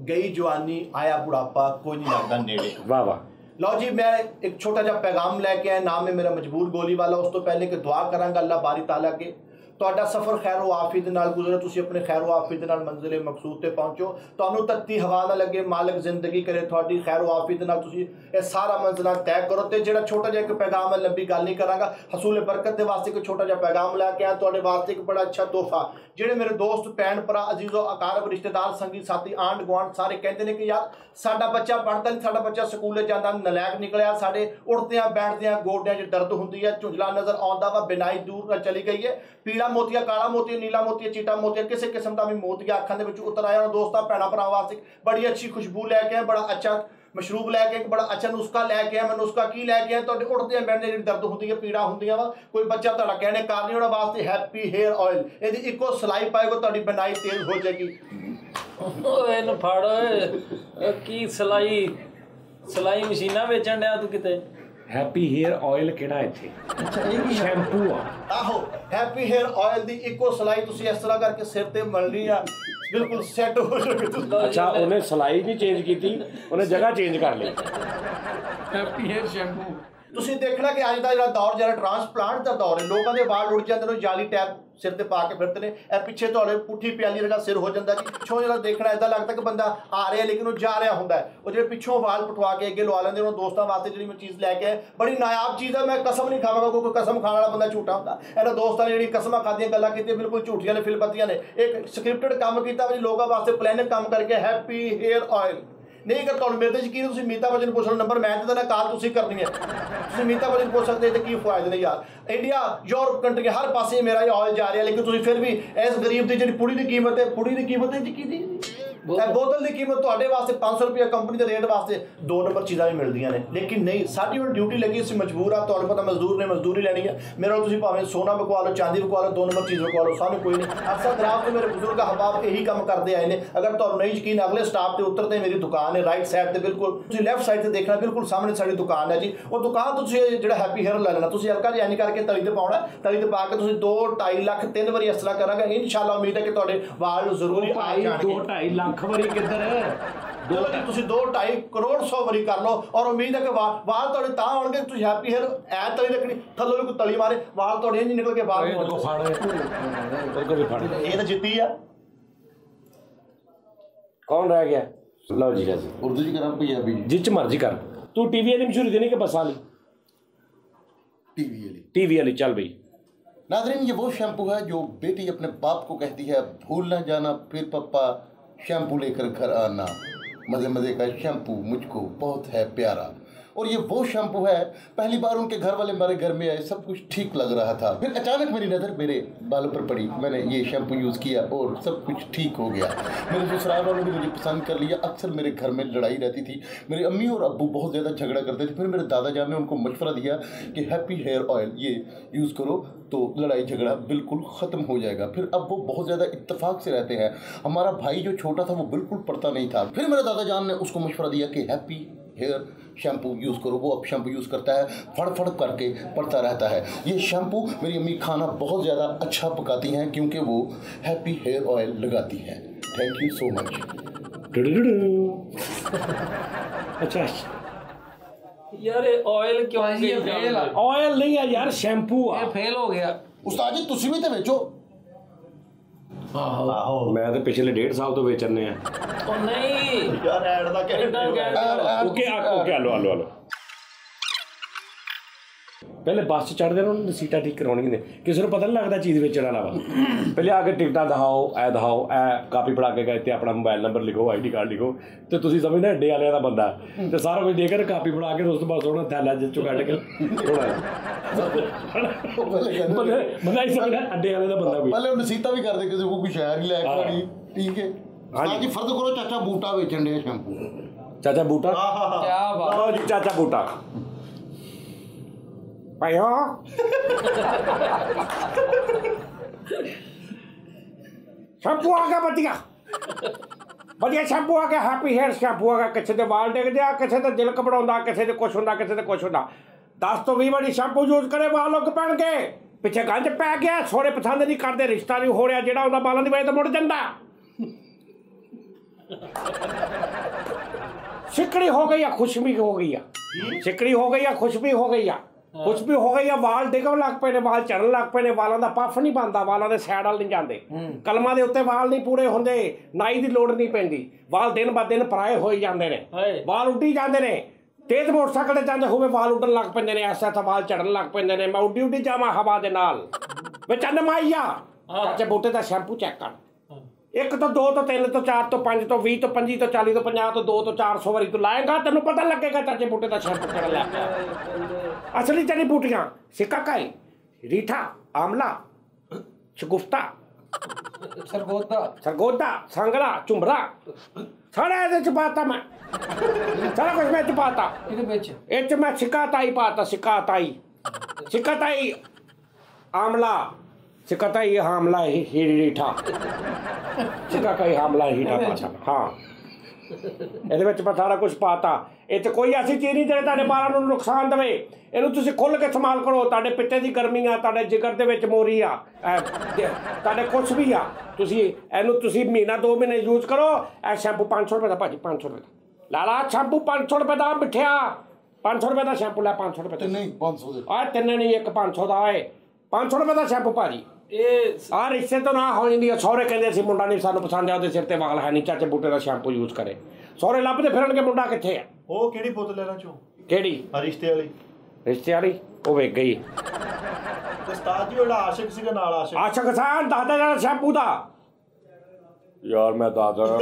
गई जवानी आया बुढ़ापा कोई नहीं लगता नेड़े। वाह वाह। लो जी मैं एक छोटा जा पैगाम लैके आया, नाम है मेरा मजबूर गोली वाला। उस तो पहले कि दुआ करांगा अल्लाह बारी ताला के ਤੁਹਾਡਾ ਸਫ਼ਰ ਖੈਰ व ਆਫੀਅਤ ਦੇ ਨਾਲ ਗੁਜ਼ਰੇ, ਤੁਸੀਂ ਆਪਣੇ ਖੈਰ व ਆਫੀਅਤ ਦੇ ਨਾਲ ਮੰਜ਼ਿਲ ਮਕਸੂਦ ਤੇ ਪਹੁੰਚੋ। ਤੁਹਾਨੂੰ ਤੱਤੀ ਹਵਾ ਨਾ ਲੱਗੇ, ਮਾਲਕ ਜ਼ਿੰਦਗੀ ਕਰੇ ਤੁਹਾਡੀ ਖੈਰ व ਆਫੀਅਤ ਦੇ ਨਾਲ ਤੁਸੀਂ ਇਹ ਸਾਰਾ ਮੰਜ਼ਿਲਾਂ ਤੈਅ ਕਰੋ। ਤੇ ਜਿਹੜਾ ਛੋਟਾ ਜਿਹਾ ਇੱਕ ਪੈਗਾਮ ਹੈ, ਲੰਬੀ ਗੱਲ ਨਹੀਂ ਕਰਾਂਗਾ, ਹਸੂਲ ਬਰਕਤ ਦੇ ਵਾਸਤੇ ਇੱਕ ਛੋਟਾ ਜਿਹਾ ਪੈਗਾਮ ਲੈ ਕੇ ਆਇਆ ਤੁਹਾਡੇ ਵਾਸਤੇ। ਇੱਕ ਬੜਾ ਅੱਛਾ ਤੋਹਫਾ, ਜਿਹੜੇ ਮੇਰੇ ਦੋਸਤ ਭੈਣ ਭਰਾ ਅਜ਼ੀਜ਼ੋ ਅਕਾਰਬ ਰਿਸ਼ਤੇਦਾਰ ਸੰਗੀ ਸਾਥੀ ਆਂਢ ਗੁਆਂਢ ਸਾਰੇ ਕਹਿੰਦੇ ਨੇ ਕਿ ਯਾਰ ਸਾਡਾ ਬੱਚਾ ਪੜ੍ਹਦਾ ਨਹੀਂ, ਸਾਡਾ ਬੱਚਾ ਸਕੂਲੇ ਜਾਂਦਾ ਨਲਾਇਕ ਨਿਕਲਿਆ, ਸਾਡੇ ਉੱਠਦਿਆਂ ਬੈਠਦਿਆਂ ਗੋਡਿਆਂ 'ਚ ਦਰਦ ਹੁੰਦੀ ਹੈ, ਝੁੰਝਲਾ ਨਜ਼ਰ ਆਉਂਦਾ ਵਾ, ਬਿਨਾਈ ਦੂਰ ਚਲੀ ਗਈ ਹੈ, ਪੀਲਾ ਮੋਤੀਆ ਕਾਲਾ ਮੋਤੀਆ नीला मोतिया चीटा मोतिया किसी किस्म का भी मोतिया अखां दे विच उतर आया। दोस्तों भैणों भरावां वास्ते बड़ी अच्छी खुशबू लैके आए, बड़ा अच्छा मशरूब लैके, बड़ा अच्छा नुस्खा लैके आए। मैं नुस्खा की लैके आया, तुहाडे उठदे बैठदे जिहड़ी दर्द हुंदी है, पीड़ा हुंदियां वा, कोई बच्चा तुहाडा कहने कार नहीं होना वास्ते हैप्पी हेयर ऑयल। इहदी इक्को सलाई पाएगो तुहाडी बनाई तेज हो जाएगी। ओए नु फाड़ ओए की सलाई मशीना बेचण दिया तू किते। हैप्पी हेयर ऑयल ਕਿਹੜਾ ਇੱਥੇ? ਅੱਛਾ ਇਹ ਕੀ ਸ਼ੈਂਪੂ ਆ। ਆਹੋ ਹੈਪੀ हेयर ऑयल ਦੀ ਇੱਕੋ ਸਲਾਈ ਤੁਸੀਂ ਇਸ ਤਰ੍ਹਾਂ ਕਰਕੇ ਸਿਰ ਤੇ ਮਲਣੀ ਆ, ਬਿਲਕੁਲ ਸੈੱਟ ਹੋ ਜਾਓਗੇ ਤੁਸੀਂ। ਅੱਛਾ ਉਹਨੇ ਸਲਾਈ ਨਹੀਂ ਚੇਂਜ ਕੀਤੀ, ਉਹਨੇ ਜਗ੍ਹਾ ਚੇਂਜ ਕਰ ਲਈ। Happy hair shampoo. ਤੁਸੀਂ ਦੇਖਣਾ ਕਿ ਅੱਜ ਦਾ ਜਿਹੜਾ ਦੌਰ ਜਿਹੜਾ ਟ੍ਰਾਂਸਪਲਾਂਟ ਦਾ ਦੌਰ ਹੈ, ਲੋਕਾਂ ਦੇ ਵਾਲ ਉੱਡ ਜਾਂਦੇ ਨੇ, ਜਾਲੀ ਟੈਪ ਸਿਰ ਤੇ ਪਾ ਕੇ ਫਿਰਦੇ ਨੇ, ਇਹ ਪਿੱਛੇ ਤੁਹਾਡੇ ਪੁੱਠੀ ਪਿਆਲੀ ਵਰਗਾ ਸਿਰ ਹੋ ਜਾਂਦਾ ਜੀ। ਪਿੱਛੋਂ ਜਿਹੜਾ ਦੇਖਣਾ ਇਦਾਂ ਲੱਗਦਾ ਕਿ ਬੰਦਾ ਆ ਰਿਹਾ ਲੇਕਿਨ ਉਹ ਜਾ ਰਿਹਾ ਹੁੰਦਾ ਹੈ। ਉਹ ਜਿਹੜੇ ਪਿੱਛੋਂ ਵਾਲ ਪਟਵਾ ਕੇ ਅੱਗੇ ਲਵਾ ਲੈਂਦੇ, ਉਹਨਾਂ ਦੋਸਤਾਂ ਵਾਸਤੇ ਜਿਹੜੀ ਮੈਂ ਚੀਜ਼ ਲੈ ਕੇ ਆਇਆ, ਬੜੀ ਨਾਯਾਬ ਚੀਜ਼ ਹੈ। ਮੈਂ ਕਸਮ ਨਹੀਂ ਖਾਵਾਂਗਾ, ਕੋਈ ਕਸਮ ਖਾਣ ਵਾਲਾ ਬੰਦਾ ਝੂਠਾ ਹੁੰਦਾ। ਇਹਨਾਂ ਦੋਸਤਾਂ ਨੇ ਜਿਹੜੀ ਕਸਮਾਂ ਖਾਦੀਆਂ ਗੱਲਾਂ ਕੀਤੀਆਂ ਬਿਲਕੁਲ ਝੂਠੀਆਂ ਨੇ, ਫਿਲਪਤੀਆਂ ਨੇ। ਇੱਕ ਸਕ੍ਰਿਪਟਡ ਕੰਮ ਕੀਤਾ ਵੀ ਲੋਕਾਂ ਵਾਸਤੇ ਪਲੈਨਿੰਗ ਕੰਮ ਕਰਕੇ ਹੈਪੀ हेयर ऑयल नहीं। अगर तुहानूं मेरे ते यकीन, तुसीं मीता बचन पुछ लो, नंबर मैं दे देना, कॉल तुसीं करनी है, तुसीं मीता बचन पुछ सकते हो। की फायदे ने यार, इंडिया यूरोप कंट्री हर पासे मेरा ऑयल जा रहा है, लेकिन तुसीं फिर भी इस गरीब की जी पुड़ी की कीमत है, पुड़ी की कीमत है जी की बोतल की कीमत ਤੁਹਾਡੇ ਵਾਸਤੇ 500 रुपया कंपनी के रेट वास्ते 2 नंबर चीज़ां भी मिलदियां ने। लेकिन नहीं, साडी हुण ड्यूटी लगी, ਅਸੀਂ मजबूर आ। ਤੁਹਾਨੂੰ पता मजदूर ने मजदूरी लैनी है। मेरे तुसीं भावें सोना बकवा लो, चांदी बकवा लो, 2 नंबर चीज़ बकवा लो, सानूं कोई नहीं। अक्सर दराज तो मेरे बुजुर्ग अहबाब यही काम करते आए ने। अगर ਤੁਹਾਨੂੰ नहीं यकीन, अगले स्टाप से उतरते मेरी दुकान है राइट साइड से, बिल्कुल तुसीं लैफ्ट साइड से देखना, बिल्कुल सामने साडी दुकान है जी। वो दुकान तुसीं ਜਿਹੜਾ हैप्पी हेयर ਲੈ ਲੈਣਾ, ਤੁਸੀਂ ਹਲਕਾ ਜਿਹਾ ਐਨੀ ਕਰਕੇ ਤਲੀ ਤੇ ਪਾਉਣਾ, ਤਲੀ ਤੇ ਪਾ ਕੇ ਤੁਸੀਂ 2-2.5 ਲੱਖ 3 ਵਾਰੀ ਇਸ ਤਰ੍ਹਾਂ ਕਰਾਂਗੇ, ਇਨਸ਼ਾਅੱਲਾ ਉਮੀਦ ਹੈ ਕਿ ਤੁਹਾਡੇ ਵਾਲ ਜ਼ਰੂਰੀ ਆ ਜਾਣਗੇ। 2-2.5 ਲੱਖ ਵਾਰੀ ਕਿੱਧਰ? ਤੁਸੀਂ 2-2.5 ਕਰੋੜ 100 ਵਾਰੀ ਕਰ ਲਓ, ਔਰ ਉਮੀਦ ਹੈ ਕਿ ਵਾਲ ਤੁਹਾਡੇ ਤਾਂ ਆਉਣਗੇ। ਤੁਸੀਂ ਹੈਪੀ हेयर ਐ ਤਲੀ ਰੱਖਣੀ, ਥੱਲੋਂ ਵੀ ਕੋਈ ਤਲੀ ਮਾਰੇ, ਵਾਲ ਤੁਹਾਡੇ ਇੰਜ ਨਿਕਲ ਕੇ ਬਾਹਰ ਨੂੰ ਇਹ ਤਾਂ ਜਿੱਤੀ ਆ। ਕੌਣ ਰਹਿ ਗਿਆ? ਲਓ ਜੀ ਜੀ उर्दू जी करा पंजाबी जिच मर्जी कर। तू टीवी वाली मशहूरी देनी कि बस वाली? टीवी वाली चल भाई। नाज़रीन, ये वो शैम्पू है जो बेटी अपने बाप को कहती है भूल ना जाना, फिर पापा शैम्पू लेकर घर आना। मज़े मज़े का शैम्पू मुझको बहुत है प्यारा। और ये वो शैम्पू है, पहली बार उनके घर वाले हमारे घर में आए, सब कुछ ठीक लग रहा था, फिर अचानक मेरी नज़र मेरे बालों पर पड़ी। मैंने ये शैम्पू यूज़ किया और सब कुछ ठीक हो गया। मेरे ससुराल वालों ने मुझे पसंद कर लिया। अक्सर मेरे घर में लड़ाई रहती थी, मेरे अम्मी और अब्बू बहुत ज़्यादा झगड़ा करते थे। फिर मेरे दादा जान ने उनको मशवरा दिया कि हैप्पी हेयर ऑयल ये यूज़ करो तो लड़ाई झगड़ा बिल्कुल ख़त्म हो जाएगा। फिर अब वो बहुत ज़्यादा इत्तेफाक से रहते हैं। हमारा भाई जो छोटा था वो बिल्कुल पढ़ता नहीं था। फिर मेरे दादा जान ने उसको मशवरा दिया कि हैप्पी हेयर शैम्पू यूज़ करो। वो अब शैम्पू यूज़ करता है, फड़ फड़ करके पड़ता रहता है। ये शैम्पू मेरी अम्मी खाना बहुत ज़्यादा अच्छा पकाती हैं क्योंकि वो हैप्पी हेयर ऑयल लगाती हैं। Thank you so much. अच्छा यार ये ऑयल क्यों फेल ऑयल नहीं है यार, शैम्पू आ। फेल हो गया। उस्ताद जी तुसी भी तो बेचो। ਆਹੋ मैं तो पिछले 1.5 साल तो बेचने हैं। ਉਹ ਨਹੀਂ ਯਾਰ ਐਡ ਦਾ ओके आलो पहले बस च चढ़ते उन्होंने सीटा ठीक करवानी ने किसी को पता नहीं लगता चीज़ बेचने वाला वा पहले आके टिकटा दिखाओ ए कापी फड़ा के गए अपना मोबाइल नंबर लिखो ID कार्ड लिखो तो तुम समझना अड्डे वाले का बंदा तो सारा कुछ देकर कापी फड़ा के उस बस होना थैला जिस कट के बंदा ही समझना अड्डे वाले का बंदा पहले नसीहत भी करते किसी को कोई शहर ही लैके ठीक है जी फर्ज करो चाचा बूटा बेचन दे शैम्पू चाचा बूटा क्या बात जी चाचा बूटा भाई हो शैम्पू आ गया बढ़िया शैम्पू आ गया हैप्पी हेयर शैम्पू आ गया किसी के वाल डिगदे आ किसी का दिल घबराउंदा किसी के कुछ हुंदा किसी के कुछ हुंदा 10 तो 20 वारी शैम्पू यूज करे वाल उग पैणगे पिछे गंज पै गया सोहरे पसंद नहीं करते रिश्ता नहीं हो रहा जिहड़ा उहदा बालां दी वजह तो मुड़ जांदा सिकड़ी हो गई या खुशबू हो गई है सिकड़ी हो गई या खुशबू हो गई है खुशबू हो गई है वाल डिगण लग पे ने वाल चढ़न लग पे ने वालों का पफ नहीं बनता वालों के सैड वाल नहीं जाते कलमां दे उत्ते वाल नहीं पूरे होंदे नाई की लोड़ नहीं पैंदी वाल दिन ब दिन पराए होई जाते ने वाल उड्डी जाते ने तेज मोटरसाइकिल ते जांदे होवे वाल उड्डन लग पैंदे ने ऐसा ऐसा वाल चढ़न लग पैंदे ने मैं उड्डी उड्डी जावां हवा दे नाल वे चंद माईया चाचे बूटे दा शैम्पू चेक कर 1 तो 2 तो 3 तो 4 तो 5 तो 20 तो 25 तो 40 तो 50 तो 2 तो 400 वारी तू लाएगा तेन पता लगेगा चाचे बूटे का शैम्पू कर लिया असली जड़ी बूटियां सिकाकाई रीठा आमला शगुफ्ता सरगोदा संगला झुंबरा सारा ਇਹਦੇ ਚ ਪਾਤਾ मैं सारा कुछ मैं ਚ ਪਾਤਾ ਇਹ ਚ मैं सिकाताई पाता सिकाताई आमला सिकाताई हामला ही रीठा सिकाकाई हामला हीठा पाता हाँ ਇਹਦੇ ਵਿੱਚ ਮੈਂ ਸਾਰਾ ਕੁਝ ਪਾਤਾ ਇਹ 'ਚ ਕੋਈ ਐਸੀ ਚੀਜ਼ ਨਹੀਂ ਜਿਹੜੇ ਤੁਹਾਡੇ ਬਾਲਾਂ ਨੂੰ ਨੁਕਸਾਨ ਦੇਵੇ ਇਹਨੂੰ ਤੁਸੀਂ ਖੁੱਲ੍ਹ ਕੇ ਇਸਤੇਮਾਲ ਕਰੋ ਤੁਹਾਡੇ ਪਿੱਤੇ ਦੀ ਗਰਮੀ ਆ ਤੁਹਾਡੇ ਜਿਗਰ ਦੇ ਵਿੱਚ ਮੋਰੀ ਆ ਤੁਹਾਡੇ ਕੁਛ ਵੀ ਆ ਤੁਸੀਂ ਇਹਨੂੰ ਤੁਸੀਂ ਮਹੀਨਾ 2 ਮਹੀਨੇ ਯੂਜ਼ ਕਰੋ ਇਹ ਸ਼ੈਂਪੂ 500 ਰੁਪਏ ਦਾ ਭਾਜੀ 500 ਰੁਪਏ ਦਾ ਲਾਲਾ ਸ਼ੈਂਪੂ 500 ਰੁਪਏ ਦਾ ਮਿੱਠਿਆ 500 ਰੁਪਏ ਦਾ ਸ਼ੈਂਪੂ ਲੈ 500 ਰੁਪਏ ਨਹੀਂ 500 ਦੇ ਤਿੰਨੇ ਨਹੀਂ ਇੱਕ 500 ਦਾ ਏ 500 ਰੁਪਏ ਦਾ ਸ਼ੈਂਪੂ ਭਾਜੀ ਇਹ ਆ ਰਿਸ਼ਤੇ ਤੋਂ ਨਾ ਹੋ ਜਾਂਦੀ ਆ ਸਹੁਰੇ ਕਹਿੰਦੇ ਸੀ ਮੁੰਡਾ ਨਹੀਂ ਸਾਨੂੰ ਪਸੰਦ ਆ ਉਹਦੇ ਸਿਰ ਤੇ ਵਾਲ ਹੈ ਨਹੀਂ ਚਾਚੇ ਬੂਟੇ ਦਾ ਸ਼ੈਂਪੂ ਯੂਜ਼ ਕਰੇ ਸਹੁਰੇ ਲੱਭਦੇ ਫਿਰਨਗੇ ਮੁੰਡਾ ਕਿੱਥੇ ਆ ਉਹ ਕਿਹੜੀ ਬੋਤਲ ਲੈਣਾ ਚੋ ਕਿਹੜੀ ਰਿਸ਼ਤੇ ਵਾਲੀ ਰਿਸ਼ਤੇ ਵਾਲੀ ਉਹ ਵੇਖ ਗਈ ਉਸਤਾਦ ਜੀ ਉਹਦਾ ਆਸ਼ਿਕ ਸੀਗਾ ਨਾਲ ਆਸ਼ਕ ਸਾਨ ਦਾਦਾ ਦਾ ਸ਼ੈਂਪੂ ਦਾ ਯਾਰ ਮੈਂ ਦਾਦਾ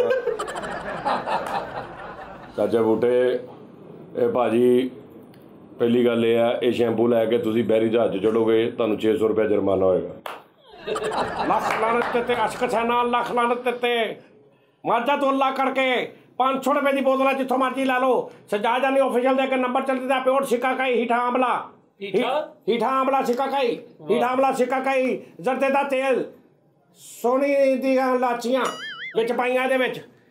ਚਾਚੇ ਬੂਟੇ ਇਹ ਭਾਜੀ ਪਹਿਲੀ ਗੱਲ ਇਹ ਆ ਇਹ ਸ਼ੈਂਪੂ ਲੈ ਕੇ ਤੁਸੀਂ ਬੈਰੀ ਜਹਾਜ਼ ਚੜੋਗੇ ਤੁਹਾਨੂੰ 600 ਰੁਪਏ ਜੁਰਮਾਨਾ ਹੋਏਗਾ ਲੱਖ ਲਾਨਤ ਤੇ ਅਸ਼ਕ ਸੈਨਾ ਲੱਖ ਲਾਨਤ ਤੇ ਮਾਜਾ ਤੋਂ ਅੱਲਾ ਕਰਕੇ 500 ਰੁਪਏ ਦੀ ਬੋਤਲ ਜਿੱਥੋਂ ਮਰਜ਼ੀ ਲਾ ਲਓ ਸਜਾ ਜਾਨੀ ਆਫੀਸ਼ੀਅਲ ਦੇ ਕੇ ਨੰਬਰ ਚੱਲਦਾ ਪਿਓਰ ਸਿਕਾਕਾਈ ਹੀਠਾ ਆਮਲਾ ਹੀਠਾ ਆਮਲਾ ਸਿਕਾਕਾਈ ਹੀਠਾ ਆਮਲਾ ਸਿਕਾਕਾਈ ਜ਼ਰਦੇ ਦਾ ਤੇਲ ਸੋਨੀ ਦੀਆਂ ਲਾਚੀਆਂ ਵਿੱਚ ਪਾਈਆਂ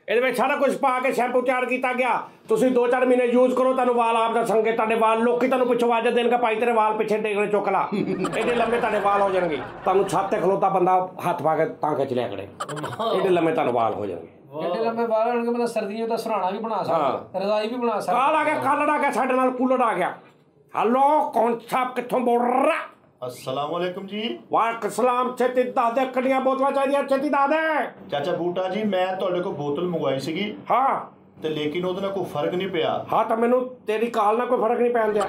ਇਹਦੇ ਵਿੱਚ ਸਾਰਾ ਕੁਝ ਪਾ ਕੇ ਸ਼ੈਂਪੂ ਤਿਆਰ ਕੀਤਾ ਗਿਆ ਤੁਸੀਂ 2-4 ਮਹੀਨੇ ਯੂਜ਼ ਕਰੋ ਤੁਹਾਨੂੰ ਵਾਲ ਆਪ ਦਾ ਸੰਗੇ ਤੁਹਾਡੇ ਵਾਲ ਲੋਕੀ ਤੁਹਾਨੂੰ ਪਿੱਛੋਂ ਆਵਾਜ਼ ਦੇਣਗੇ ਭਾਈ ਤੇਰੇ ਵਾਲ ਪਿੱਛੇ ਡੇਗਣੇ ਚੁੱਕ ਲਾ ਇਹਦੇ ਲੰਮੇ ਤੁਹਾਡੇ ਵਾਲ ਹੋ ਜਾਣਗੇ ਤੁਹਾਨੂੰ ਛੱਤ ਤੇ ਖਲੋਤਾ ਬੰਦਾ ਹੱਥ ਪਾ ਕੇ ਤਾਂ ਖਿੱਚ ਲਿਆ ਕਰੇ ਇਹਦੇ ਲੰਮੇ ਤੁਹਾਨੂੰ ਵਾਲ ਹੋ ਜਾਣਗੇ ਐਡੇ ਲੰਮੇ ਵਾਲ ਹੋਣਗੇ ਬੰਦਾ ਸਰਦੀਆਂ ਦਾ ਸਰਾਣਾ ਵੀ ਬਣਾ ਸਕਦਾ ਰਜ਼ਾਈ ਵੀ ਬਣਾ ਸਕਦਾ ਕਾਲ ਆ ਗਿਆ ਕਾਲੜ ਆ ਗਿਆ ਸਾਡੇ ਨਾਲ ਕੂਲੜ ਆ ਗਿਆ ਹੈਲੋ ਕੌਣ ਸਾਹਿਬ ਕਿੱਥੋਂ ਬੋਲ ਰਿਹਾ अस्सलाम वालेकुम जी ਵਾਲੇਕੁਮ ਸਲਾਮ ਛੇਤੀ ਦੱਸ ਦੇ ਕਿੰਨੀਆਂ ਬੋਤਲਾਂ ਚਾਹੀਦੀਆਂ ਛੇਤੀ ਦੱਸ ਦੇ ਚਾਚਾ ਬੂਟਾ ਜੀ ਮੈਂ ਤੁਹਾਡੇ ਕੋਲ ਬੋਤਲ ਮੰਗਵਾਈ ਸੀਗੀ ਹਾਂ ਤੇ ਲੇਕਿਨ ਉਹਦੇ ਨਾਲ ਕੋਈ ਫਰਕ ਨਹੀਂ ਪਿਆ ਹਾਂ ਤਾਂ ਮੈਨੂੰ ਤੇਰੀ ਕਾਲ ਨਾਲ ਕੋਈ ਫਰਕ ਨਹੀਂ ਪੈਣ ਦਿਆ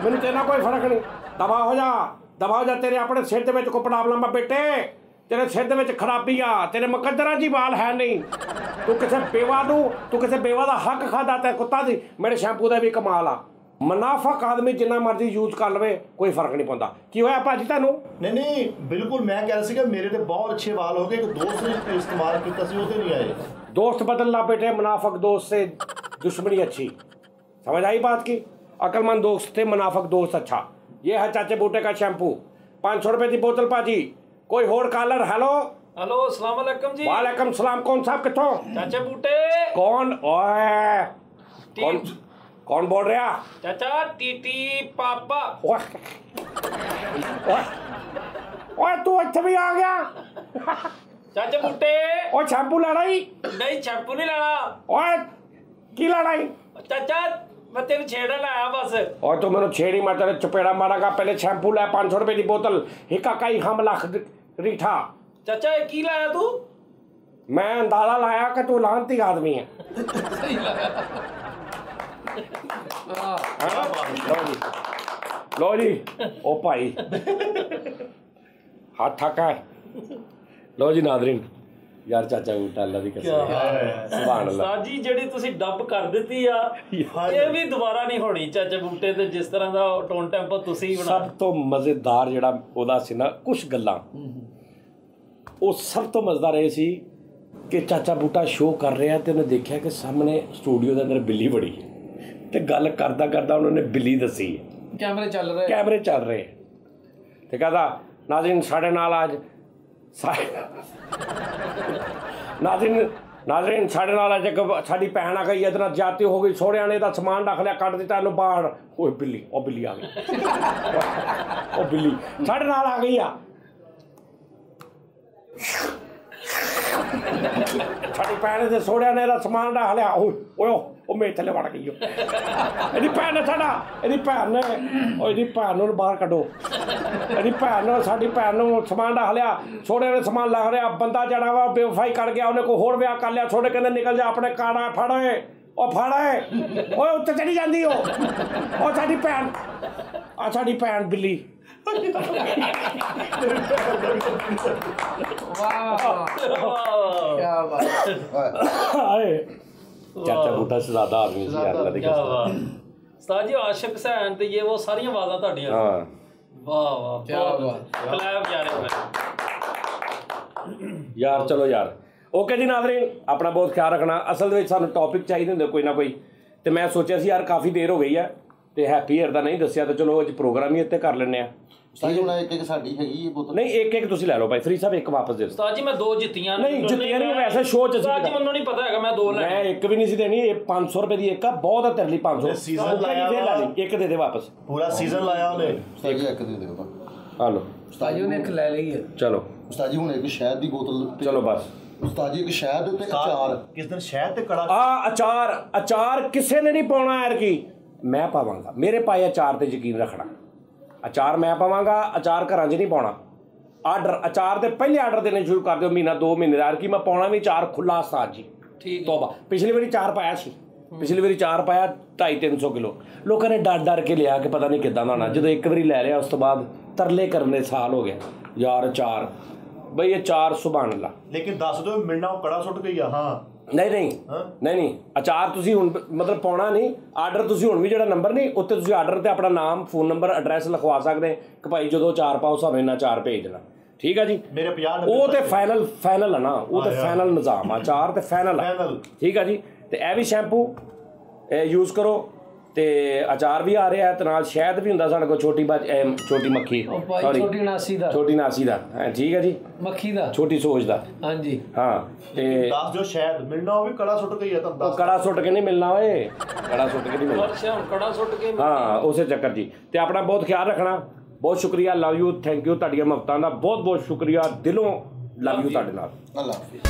ਮੈਨੂੰ ਤੇਰੇ ਨਾਲ ਕੋਈ ਫਰਕ ਨਹੀਂ ਦਬਾ ਹੋ ਜਾ ਤੇਰੇ ਆਪਣੇ ਸਿਰ ਦੇ ਵਿੱਚ ਕੋਈ ਪ੍ਰੋਬਲਮ ਆ ਬੇਟੇ ਤੇਰੇ ਸਿਰ ਦੇ ਵਿੱਚ ਖਰਾਬੀ ਆ ਤੇਰੇ ਮੁਕੱਦਰਾਂ ਜੀ ਵਾਲ ਹੈ ਨਹੀਂ ਤੂੰ ਕਿਸੇ ਬੇਵਾ ਦਾ ਹੱਕ ਖਾਦਾ ਤੇ ਕੁੱਤਾ ਦੀ ਮੇਰੇ ਸ਼ੈਂਪੂ ਦਾ ਵੀ ਕਮਾਲ ਆ मुनाफक आदमी जिन्ना मर्जी यूज कर लवे कोई फर्क नहीं पौंदा की होया भाजी तुहानू नहीं बिल्कुल मैं कह रहा सी कि मेरे ते बहुत अच्छे वाल हो गए एक दोस्त ने इस्तेमाल किया सी ओते नहीं आए दोस्त बदलना बेटे मुनाफक दोस्त से दुश्मनी अच्छी समझ आई बात की अक्लमंद दोस्त थे मुनाफक दोस्त अच्छा ये है चाचे बूटे का शैम्पू 500 रुपए की बोतल भाजी कोई होर कॉलर हेलो हेलो अस्सलाम वालेकुम जी वालेकुम सलाम कौन साहब किथों चाचा बूटे कौन ओए कौन बोल रहा चाचा टीटी पापा ओए तू इत्थे भी आ गया चाचा बूटे ओ शैम्पू लड़ाई नहीं शैम्पू नहीं लेना ओए की लड़ाई चाचा मैं तेरे छेड़ा लाया बस और तू मेरे छेड़ी मैं तेरे चपेड़ा मारागा पहले शैम्पू ले 500 रुपए की बोतल हिकाकाई हम लाख रीठा ਚਾਚਾ ਇਹ ਕੀ ਲਾਇਆ ਤੂੰ? मैं अंदाजा लाया कि तू लानती आदमी है। ਸਹੀ ਲਾਇਆ लो जी ओ भाई हाथ ठका है। लो जी नादरीन यार चाचा बूटा अल्लाह दी कसम सुभान अल्लाह ਉਸਤਾਦ ਜੀ ਜਿਹੜੀ ਤੁਸੀਂ ਡੱਬ ਕਰ ਦਿੱਤੀ ਆ ਇਹ ਵੀ ਦੁਬਾਰਾ ਨਹੀਂ ਹੋਣੀ ਚਾਚਾ ਬੂਟੇ ਤੇ ਜਿਸ ਤਰ੍ਹਾਂ ਦਾ ਟੋਨ ਟੈਂਪੋ ਤੁਸੀਂ ਬਣਾਇਆ। ਸਭ ਤੋਂ ਮਜ਼ੇਦਾਰ ਜਿਹੜਾ ਉਹਦਾ ਸੀ ਨਾ ਕੁਝ ਗੱਲਾਂ ਉਹ ਸਭ ਤੋਂ ਮਜ਼ੇਦਾਰ ਇਹ ਸੀ ਕਿ ਚਾਚਾ ਬੂਟਾ ਸ਼ੋਅ ਕਰ ਰਿਹਾ ਤੇ ਉਹਨੇ ਦੇਖਿਆ ਕਿ ਸਾਹਮਣੇ ਸਟੂਡੀਓ ਦੇ ਅੰਦਰ ਬਿੱਲੀ ਬੜੀ ਹੈ ਤੇ ਗੱਲ ਕਰਦਾ ਕਰਦਾ ਉਹਨਾਂ ਨੇ ਬਿੱਲੀ ਦੱਸੀ ਹੈ। ਕੈਮਰੇ ਚੱਲ ਰਹੇ ਤੇ ਕਹਿੰਦਾ ਨਾਜ਼ਰੀਨ ਸਾਡੇ ਨਾਲ ਅੱਜ ਨਾਜ਼ਰੀਨ ਸਾਡੇ ਨਾਲ ਅੱਜ ਇੱਕ ਸਾਡੀ ਭੈਣ ਆ ਗਈ ਇਹਦੇ ਨਾਲ ਜ਼ਿਆਦਤੀ ਹੋ ਗਈ ਸੋਹਣਿਆਂ ਨੇ ਤਾਂ ਸਮਾਨ ਰੱਖ ਲਿਆ ਕੱਢ ਦਿੱਤਾ ਇਹਨੂੰ ਬਾਹਰ। ਓਏ ਬਿੱਲੀ ਉਹ ਬਿੱਲੀ ਆ ਗਈ ਉਹ ਬਿੱਲੀ ਸਾਡੇ ਨਾਲ ਆ ਗਈ ਆ ਸਾਡੀ ਭੈਣ ਦੇ ਸੋਹਣਿਆਂ ਨੇ ਇਹਦਾ ਸਮਾਨ ਰੱਖ ਲਿਆ। ਓਏ ਉਹ ਮੇਰੇ ਥੱਲੇ ਵੜ ਗਈ ਇਹਦੀ ਭੈਣ ਨੇ ਇਹਦੀ ਭੈਣ ਨੂੰ ਬਾਹਰ ਕੱਢੋ। ਇਹਦੀ ਭੈਣ ਨੂੰ ਸਾਡੀ ਭੈਣ ਨੂੰ ਸਮਾਨ ਰੱਖ ਲਿਆ ਸੋਹਣੇ ਨੇ ਸਮਾਨ ਲੱਗ ਰਿਹਾ ਬੰਦਾ ਜਿਹੜਾ ਵਾ ਬੇਵਫਾਈ ਕਰ ਗਿਆ ਉਹਨੇ ਕੋਈ ਹੋਰ ਵਿਆਹ ਕਰ ਲਿਆ ਸੋਹਣੇ ਕਹਿੰਦੇ ਨਿਕਲ ਜਾ ਆਪਣੇ ਕਾਣਾ ਫੜ ਓਏ ਉੱਤੇ ਚੜੀ ਜਾਂਦੀ ਉਹ ਸਾਡੀ ਭੈਣ ਸਾਡੀ ਭੈਣ ਬਿੱਲੀ। ਚਾਚਾ ਬੂਟਾ ਸਜ਼ਾਦਾ ਆਦਮੀ ਸੀ ਯਾਰ ਅੱਲਾ ਦੀ ਕਸਮ। ਉਸਤਾਦ ਜੀ ਆਸ਼ਿਕ ਹਸੈਨ ਤੇ ਇਹ ਉਹ ਸਾਰੀਆਂ ਆਵਾਜ਼ਾਂ ਤੁਹਾਡੀਆਂ। ਹਾਂ ਵਾਹ ਵਾਹ ਕੀ ਬਾਤ ਕਲੈਪ ਯਾਰ ਚਲੋ ਯਾਰ ਓਕੇ ਜੀ ਨਾਜ਼ਰੀਨ ਆਪਣਾ ਬਹੁਤ ਖਿਆਲ ਰੱਖਣਾ। ਅਸਲ ਦੇ ਵਿੱਚ ਸਾਨੂੰ ਟੌਪਿਕ ਚਾਹੀਦੇ ਹੁੰਦੇ ਕੋਈ ਨਾ ਕੋਈ ਤੇ ਮੈਂ ਸੋਚਿਆ ਸੀ ਯਾਰ ਕਾਫੀ ਦੇਰ ਹੋ ਗਈ ਹੈ ਤੇ ਹੈਪੀ ਈਅਰ ਦਾ ਨਹੀਂ ਦੱਸਿਆ ਤਾਂ ਚਲੋ ਅੱਜ ਪ੍ਰੋਗਰਾਮ ਹੀ ਇੱਥੇ ਕਰ ਲੈਂਦੇ ਆ। ਇੱਕ ਸਾਡੀ ਹੈਗੀ ਇਹ ਬੋਤਲ ਨਹੀਂ ਇੱਕ ਤੁਸੀਂ ਲੈ ਲਓ ਭਾਈ ਫਰੀ ਸਾਹਿਬ ਇੱਕ ਵਾਪਸ ਦੇ ਦਿਓ। ਉਸਤਾਦ ਜੀ ਮੈਂ 2 ਜਿੱਤੀਆਂ ਨਹੀਂ ਜਿੱਤੀਆਂ ਨਹੀਂ ਵੈਸੇ ਸ਼ੋਅ 'ਚ ਉਸਤਾਦ ਜੀ ਮੈਨੂੰ ਨਹੀਂ ਪਤਾ ਹੈਗਾ ਮੈਂ 2 ਲੈ ਮੈਂ ਇੱਕ ਵੀ ਨਹੀਂ ਸੀ ਦੇਣੀ ਇਹ 500 ਰੁਪਏ ਦੀ ਇੱਕ ਆ ਬਹੁਤ ਆ ਤੇਰੇ ਲਈ 500 ਸੀਜ਼ਨ ਲਾਇਆ ਫੇਰ ਲੈ ਲਈ ਇੱਕ ਦੇ ਦੇ ਵਾਪਸ ਪੂਰਾ ਸੀਜ਼ਨ ਲਾਇਆ ਉਹਨੇ। ਉਸਤਾਦ ਜੀ ਇੱਕ ਦੇ ਦਿਓ ਆ ਲਓ ਉਸਤਾਦ ਜੀ ਨੇ ਇੱਕ ਲੈ ਲਈ ਹੈ। ਚਲੋ ਉਸਤਾਦ ਜੀ ਹੁਣ ਇੱਕ ਸ਼ਹਿਦ ਦੀ ਬੋਤਲ ਚਲੋ ਬਸ ਉਸਤਾਦ ਜੀ ਇੱਕ ਸ਼ਹਿਦ ਤੇ ਅਚਾਰ ਕਿਸ ਦਿਨ ਸ਼ਹਿਦ ਤੇ ਕੜਾ ਆ ਅਚਾਰ ਕਿਸੇ ਨੇ ਨਹੀਂ ਪਾਉਣਾ ਯਾਰ ਕੀ ਮੈਂ ਪਾਵਾਂਗਾ ਮੇਰੇ ਪਾਏ ਅਚਾਰ ਤੇ ਯਕੀਨ ਰੱਖਣਾ ਅਚਾਰ ਮੈਂ ਪਾਵਾਂਗਾ ਅਚਾਰ ਘਰਾਂ 'ਚ ਨਹੀਂ ਪਾਉਣਾ। ਆਰਡਰ ਅਚਾਰ ਦੇ ਪਹਿਲੇ ਆਰਡਰ ਦੇਣੇ ਸ਼ੁਰੂ ਕਰ ਦਿਓ ਮਹੀਨਾ 2 ਮਹੀਨੇ ਦਾ ਕਿ ਮੈਂ ਪਾਉਣਾ ਵੀ ਅਚਾਰ ਖੁੱਲਾ ਉਸਤਾਦ ਜੀ ਠੀਕ ਤੋਬਾ। ਪਿਛਲੀ ਵਾਰੀ 4 ਪਾਇਆ ਸੀ ਪਿਛਲੀ ਵਾਰੀ 4 ਪਾਇਆ 250-300 ਕਿਲੋ ਲੋਕਾਂ ਨੇ ਡਰ ਕੇ ਲਿਆ ਕਿ ਪਤਾ ਨਹੀਂ ਕਿੱਦਾਂ ਦਾ ਹੋਣਾ। ਜਦੋਂ ਇੱਕ ਵਾਰੀ ਲੈ ਲਿਆ ਉਸ ਤੋਂ ਬਾਅਦ ਤਰਲੇ ਕਰਨ ਦੇ ਸਾਲ ਹੋ ਗਿਆ ਯਾਰ ਅਚਾਰ ਬਈ ਇਹ 4 ਸੁਭਾਨ ਅੱਲਾ। ਲੇਕਿਨ ਦੱਸ ਦਿਓ ਮਿਲਣਾ ਉਹ ਕੜਾ ਸੁੱਟ ਗਈ ਆ। ਹਾਂ ਨਹੀਂ ਅਚਾਰ ਤੁਸੀਂ ਹੁਣ ਮਤਲਬ ਪਾਉਣਾ ਨਹੀਂ ਆਰਡਰ ਤੁਸੀਂ ਹੁਣ ਵੀ ਜਿਹੜਾ ਨੰਬਰ ਨਹੀਂ ਉੱਤੇ ਤੁਸੀਂ ਆਰਡਰ ਤੇ ਆਪਣਾ ਨਾਮ ਫੋਨ ਨੰਬਰ ਐਡਰੈਸ ਲਿਖਵਾ ਸਕਦੇ ਕਿ ਭਾਈ ਜਦੋਂ ਅਚਾਰ ਪਾਓ ਸਾਨੂੰ ਇੰਨਾ ਅਚਾਰ ਭੇਜ ਦੇਣਾ ਠੀਕ ਆ ਜੀ। ਮੇਰੇ 50 ਉਹ ਤੇ ਫਾਈਨਲ ਹੈ ਨਾ ਉਹ ਤੇ ਫਾਈਨਲ ਨਿਜ਼ਾਮ ਆ ਅਚਾਰ ਤੇ ਫਾਈਨਲ ਠੀਕ ਆ ਜੀ। ਤੇ ਇਹ ਵੀ ਸ਼ੈਂਪੂ ਯੂਜ਼ ਕਰੋ ਤੇ ਅਚਾਰ ਵੀ ਆ ਰਿਹਾ ਤੇ ਨਾਲ ਸ਼ਹਿਦ ਵੀ ਹੁੰਦਾ ਸਾਡੇ ਕੋਲ ਛੋਟੀ ਮੱਖੀ ਸੌਰੀ ਛੋਟੀ ਨਾਸੀ ਦਾ ਠੀਕ ਹੈ ਜੀ ਮੱਖੀ ਦਾ ਛੋਟੀ ਸੋਚ ਦਾ ਹਾਂਜੀ ਹਾਂ ਤੇ ਦੱਸ ਦਿਓ ਸ਼ਹਿਦ ਮਿਲਣਾ ਉਹ ਵੀ ਕੜਾ ਸੁੱਟ ਗਈ ਆ ਤਾਂ ਉਹ ਕੜਾ ਸੁੱਟ ਕੇ ਨਹੀਂ ਮਿਲਣਾ ਓਏ ਕੜਾ ਸੁੱਟ ਕੇ ਨਹੀਂ ਮਿਲਣਾ ਅੱਛਾ ਕੜਾ ਸੁੱਟ ਕੇ ਹਾਂ ਉਸੇ ਚੱਕਰ ਜੀ। ਤੇ ਆਪਣਾ ਬਹੁਤ ਖਿਆਲ ਰੱਖਣਾ ਬਹੁਤ ਸ਼ੁਕਰੀਆ ਲਵ ਯੂ ਥੈਂਕ ਯੂ ਤੁਹਾਡੀਆਂ ਮੁਹੱਬਤਾਂ ਦਾ ਬਹੁਤ ਸ਼ੁਕਰੀਆ ਦਿਲੋਂ ਲਵ ਯੂ ਤੁਹਾਡੇ ਨਾਲ। ਅੱਲਾ ਹਾਫਿਜ਼।